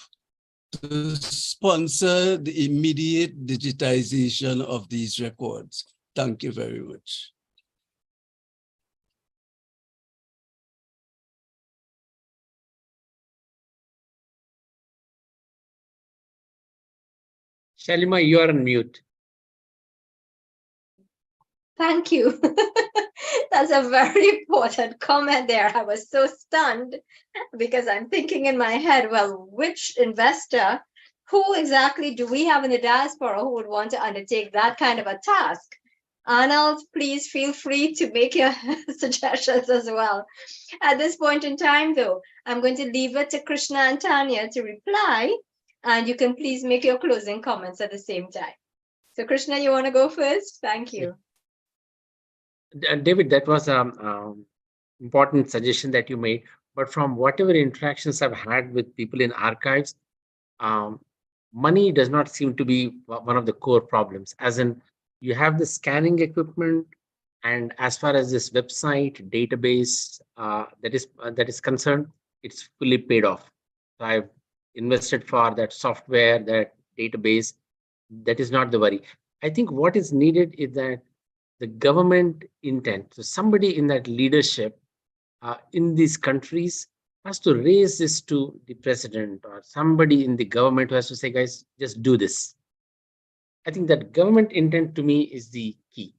to sponsor the immediate digitization of these records. Thank you very much. Shalima, you are on mute. Thank you. That's a very important comment there. I was so stunned because I'm thinking in my head, well, which investor, who exactly do we have in the diaspora who would want to undertake that kind of a task? Arnold, please feel free to make your suggestions as well. At this point in time, though, I'm going to leave it to Krishna and Tanya to reply, and you can please make your closing comments at the same time. So Krishna, you want to go first? Thank you. David, that was an important suggestion that you made. But from whatever interactions I've had with people in archives, money does not seem to be one of the core problems. As in, you have the scanning equipment, and as far as this website database that is concerned, it's fully paid off. So I've invested for that software, that database. That is not the worry. I think what is needed is that the government intent. So somebody in that leadership in these countries has to raise this to the president or somebody in the government who has to say, guys, just do this. I think that government intent to me is the key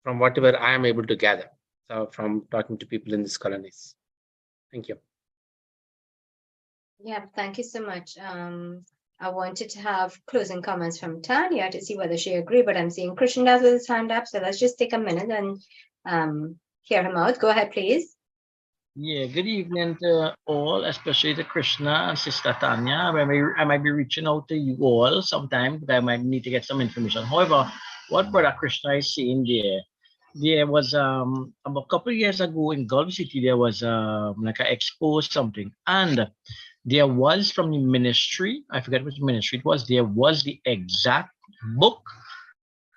from whatever I am able to gather. So from talking to people in these colonies. Thank you. Yeah, thank you so much. I wanted to have closing comments from Tanya to see whether she agreed, but I'm seeing Krishna has his hand up, so let's just take a minute and hear him out. Go ahead, please. Yeah, good evening to all, especially to Krishna and Sister Tanya. I might be reaching out to you all sometime, but I might need to get some information. However, what Brother Krishna is saying there was about a couple of years ago in Gulf City, there was like an expo or something, and there was from the ministry, I forget which ministry it was, there was the exact book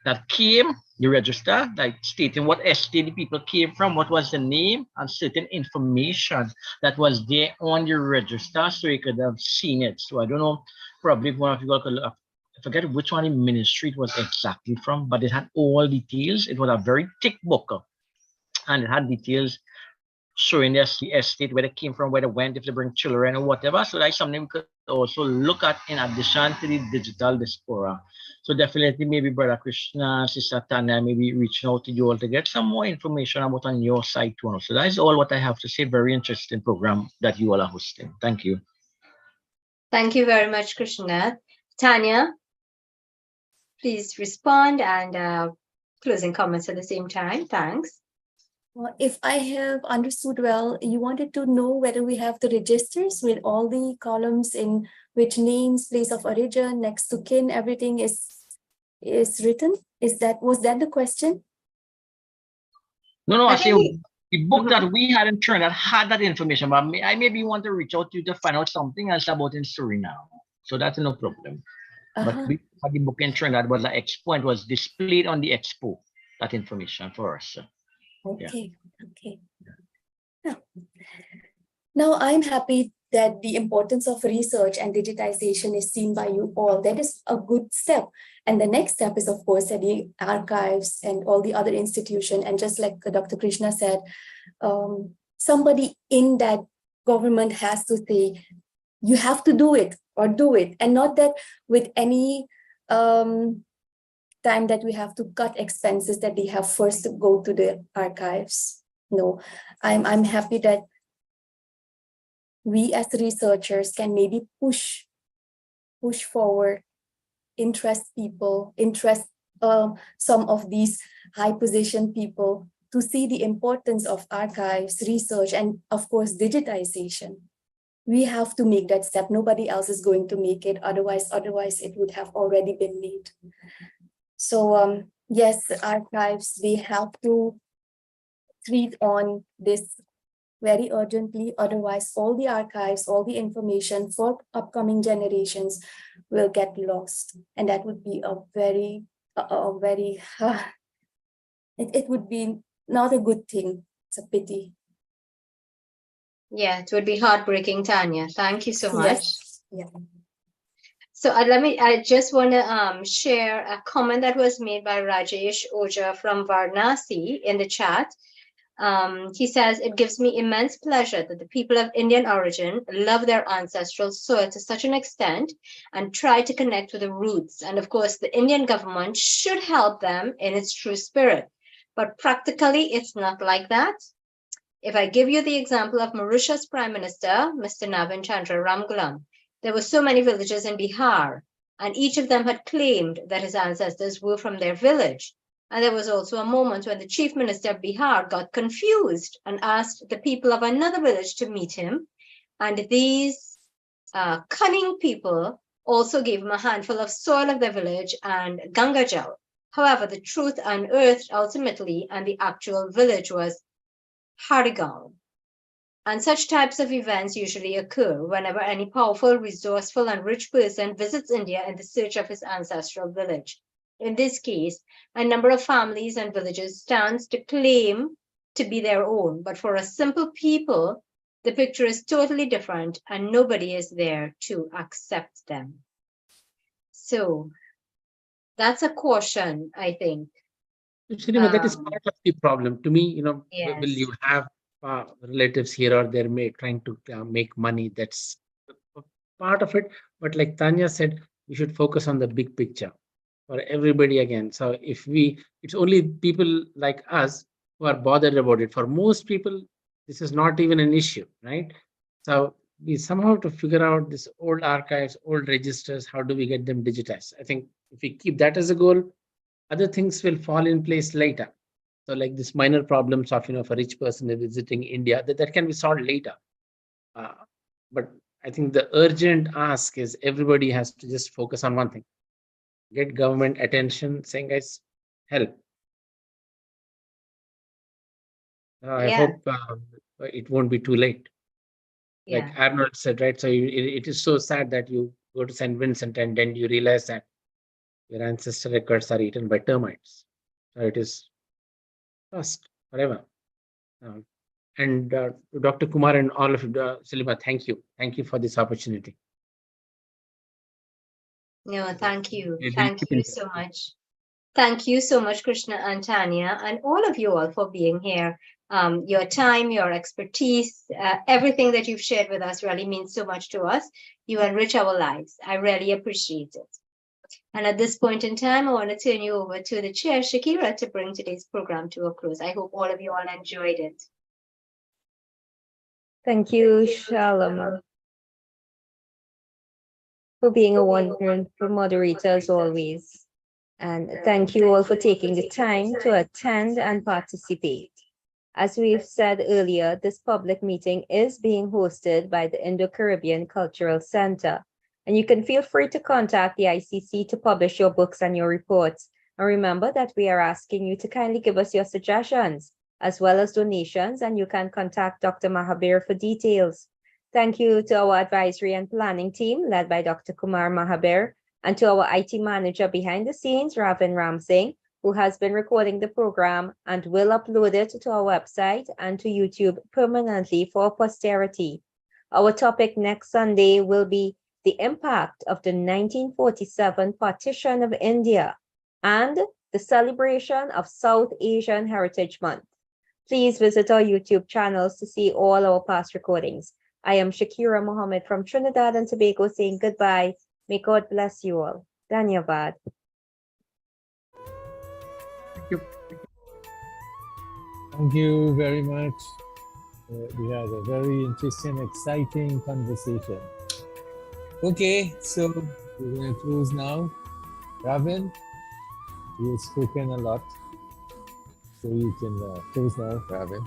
that came, the register, like stating what estate the people came from, what was the name, and certain information that was there on the register, so you could have seen it. So I don't know, probably one of you could look up. I forget which one the ministry it was exactly from, but it had all details. It was a very thick book, and it had details showing us the estate, where they came from, where they went, if they bring children or whatever. So that's something we could also look at in addition to the digital diaspora. So definitely maybe Brother Krishna, Sister Tanya, maybe reaching out to you all to get some more information about on your site too. So that's all what I have to say. Very interesting program that you all are hosting. Thank you. Thank you very much, Krishna. Tanya, please respond and closing comments at the same time. Thanks. If I have understood well, you wanted to know whether we have the registers with all the columns in which names, place of origin, next to kin, everything is written. Was that the question? No, I I think say the book that we had in Trinidad had that information, but I maybe want to reach out to you to find out something else about in Suriname. So that's no problem. But we had the book in Trinidad was the expo and was displayed on the expo, that information for us. Okay, okay. Yeah. Now I'm happy that the importance of research and digitization is seen by you all. That is a good step. And the next step is, of course, that the archives and all the other institutions, and just like Dr. Krishna said, somebody in that government has to say, you have to do it or do it, and not that with any time that we have to cut expenses that they have first to go to the archives. No, I'm happy that we as researchers can maybe push forward, interest some of these high position people to see the importance of archives, research, and of course, digitization. We have to make that step. Nobody else is going to make it. Otherwise it would have already been made. So yes, archives, they have to treat on this very urgently. Otherwise, all the archives, all the information for upcoming generations will get lost. And that would be it would be not a good thing. It's a pity. Yeah, it would be heartbreaking, Tanya. Thank you so much. Yes. Yeah. So I just want to share a comment that was made by Rajesh Oja from Varanasi in the chat. He says, it gives me immense pleasure that the people of Indian origin love their ancestral soil to such an extent and try to connect with the roots. And of course, the Indian government should help them in its true spirit. But practically, it's not like that. If I give you the example of Mauritius Prime Minister, Mr. Navin Chandra Ramgoolam, there were so many villages in Bihar, and each of them had claimed that his ancestors were from their village. And there was also a moment when the chief minister of Bihar got confused and asked the people of another village to meet him. And these cunning people also gave him a handful of soil of their village and Ganga Jal. However, the truth unearthed ultimately, and the actual village was Harigaon. And such types of events usually occur whenever any powerful, resourceful, and rich person visits India in the search of his ancestral village. In this case, a number of families and villages stands to claim to be their own, but for a simple people, the picture is totally different and nobody is there to accept them. So that's a caution, I think. That is part of the problem. To me, Yes. will you have relatives here or there trying to make money? That's part of it. But like Tanya said, we should focus on the big picture for everybody again. So it's only people like us who are bothered about it. For most people, this is not even an issue, right? So we somehow to figure out this old archives, old registers, how do we get them digitized? I think if we keep that as a goal, other things will fall in place later. So like this minor problems of, if a rich person is visiting India, that can be solved later. But I think the urgent ask is everybody has to just focus on one thing. Get government attention, saying, guys, help. I hope it won't be too late. Yeah. Like Arnold said, right? So it is so sad that you go to St. Vincent and then you realize that your ancestor records are eaten by termites. So it is lost forever. And to Dr. Kumar and all of you, Silima, thank you. Thank you for this opportunity. No, thank you. Thank you so much. Thank you so much, Krishna and Tanya, and all of you all for being here. Your time, your expertise, everything that you've shared with us really means so much to us. You enrich our lives. I really appreciate it. And at this point in time, I want to turn you over to the chair, Shakira, to bring today's program to a close. I hope all of you all enjoyed it. Thank you, Shalom, for being a wonderful moderator as always. And thank you all for taking the time to attend and participate. As we've said earlier, this public meeting is being hosted by the Indo-Caribbean Cultural Center, And you can feel free to contact the ICC to publish your books and your reports. And remember that we are asking you to kindly give us your suggestions as well as donations, and you can contact Dr. Mahabir for details. Thank you to our advisory and planning team led by Dr. Kumar Mahabir, and to our IT manager behind the scenes, Ravin Ramsingh, who has been recording the program and will upload it to our website and to YouTube permanently for posterity. Our topic next Sunday will be the impact of the 1947 partition of India and the celebration of South Asian Heritage Month. Please visit our YouTube channels to see all our past recordings. I am Shakira Mohammed from Trinidad and Tobago saying goodbye. May God bless you all. Dhanyavad. Thank you very much. We had a very interesting, exciting conversation. Okay, so we're going to close now. Ravin, you have spoken a lot, so you can close now, Ravin.